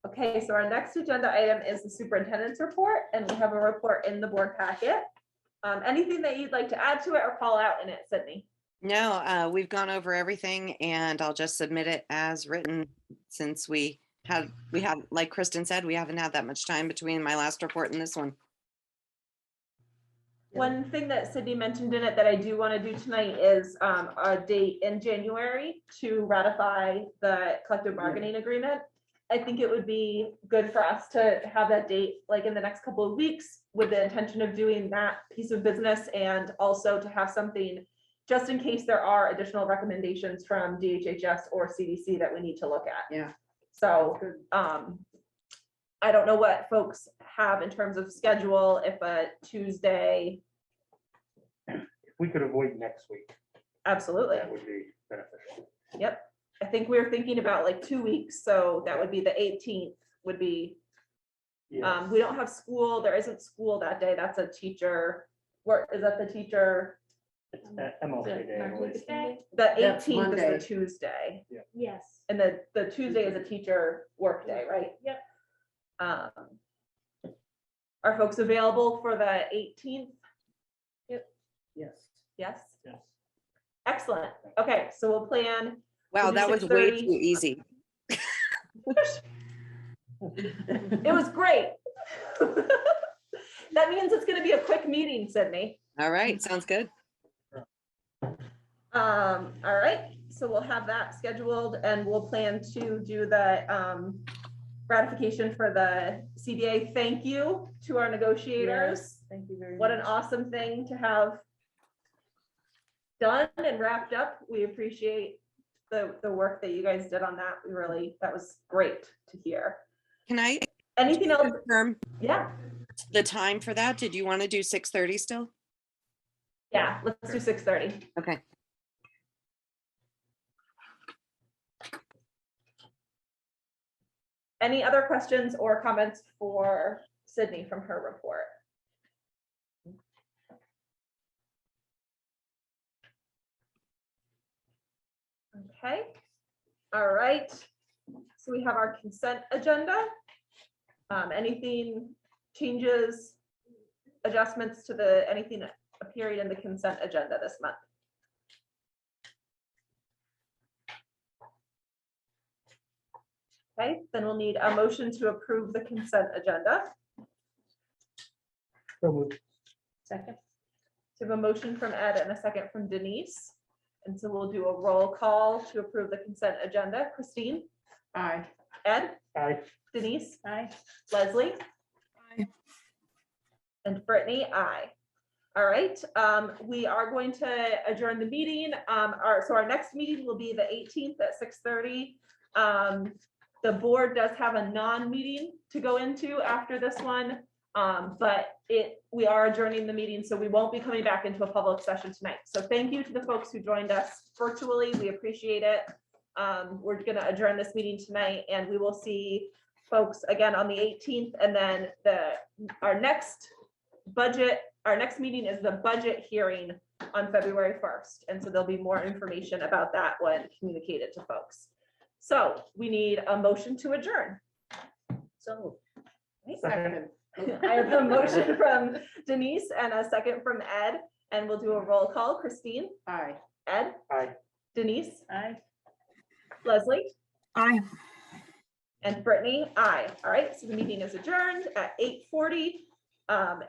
Okay, so our next agenda item is the superintendent's report, and we have a report in the board packet. Anything that you'd like to add to it or call out in it, Sydney? No, we've gone over everything and I'll just submit it as written since we have, like Kristen said, we haven't had that much time between my last report and this one. One thing that Sydney mentioned in it that I do want to do tonight is a date in January to ratify the collective bargaining agreement. I think it would be good for us to have that date like in the next couple of weeks with the intention of doing that piece of business and also to have something just in case there are additional recommendations from DHHS or CDC that we need to look at. Yeah. So, Good. I don't know what folks have in terms of schedule, if a Tuesday, If we could avoid next week, absolutely. that would be beneficial. Yep. I think we were thinking about like 2 weeks, so that would be the 18th would be, Yeah. we don't have school, there isn't school that day, that's a teacher, work, is that the teacher? It's MLK Day, I believe. The That's 18th Monday. is the Tuesday, Yes. and the Tuesday is a teacher work day, right? Yep. Are folks available for the 18th? Yes. Yes? Yes. Excellent. Okay, so we'll plan. Wow, We'll do that was way 6:30. too easy. It was great. That means it's gonna be a quick meeting, Sydney. All right, sounds good. All right, so we'll have that scheduled and we'll plan to do the ratification for the CBA. Thank you to our negotiators. Yes, thank you very much. What an awesome thing to have done and wrapped up. We appreciate the work that you guys did on that. That was great to hear. Can I Anything else? confirm Yeah, the time for that? Did you want to do 6:30 still? yeah, let's do 6:30. Okay. Any other questions or comments for Sydney from her report? Okay, all right. So we have our consent agenda. Anything changes, adjustments to anything appearing in the consent agenda this month? Okay, then we'll need a motion to approve the consent agenda. So moved. Second, So we have a motion from Ed and a second from Denise. And so we'll do a roll call to approve the consent agenda. Christine? Aye. Ed? Aye. Denise? aye. Leslie? Aye. And Brittany? Aye. All right, we are going to adjourn the meeting. So our next meeting will be the 18th at 6:30. The board does have a non-meeting to go into after this one, but we are adjourning the meeting, so we won't be coming back into a public session tonight. So thank you to the folks who joined us virtually. We appreciate it. We're going to adjourn this meeting tonight, and we will see folks again on the 18th, and then our next meeting is the budget hearing on February 1st, and so there'll be more information about that when communicated to folks. So we need a motion to adjourn. So, Second. I have a motion from Denise and a second from Ed, and we'll do a roll call. Christine? Aye. Ed? Aye. Denise? aye. Leslie? Aye. And Brittany? Aye. All right, so the meeting is adjourned at 8:40. And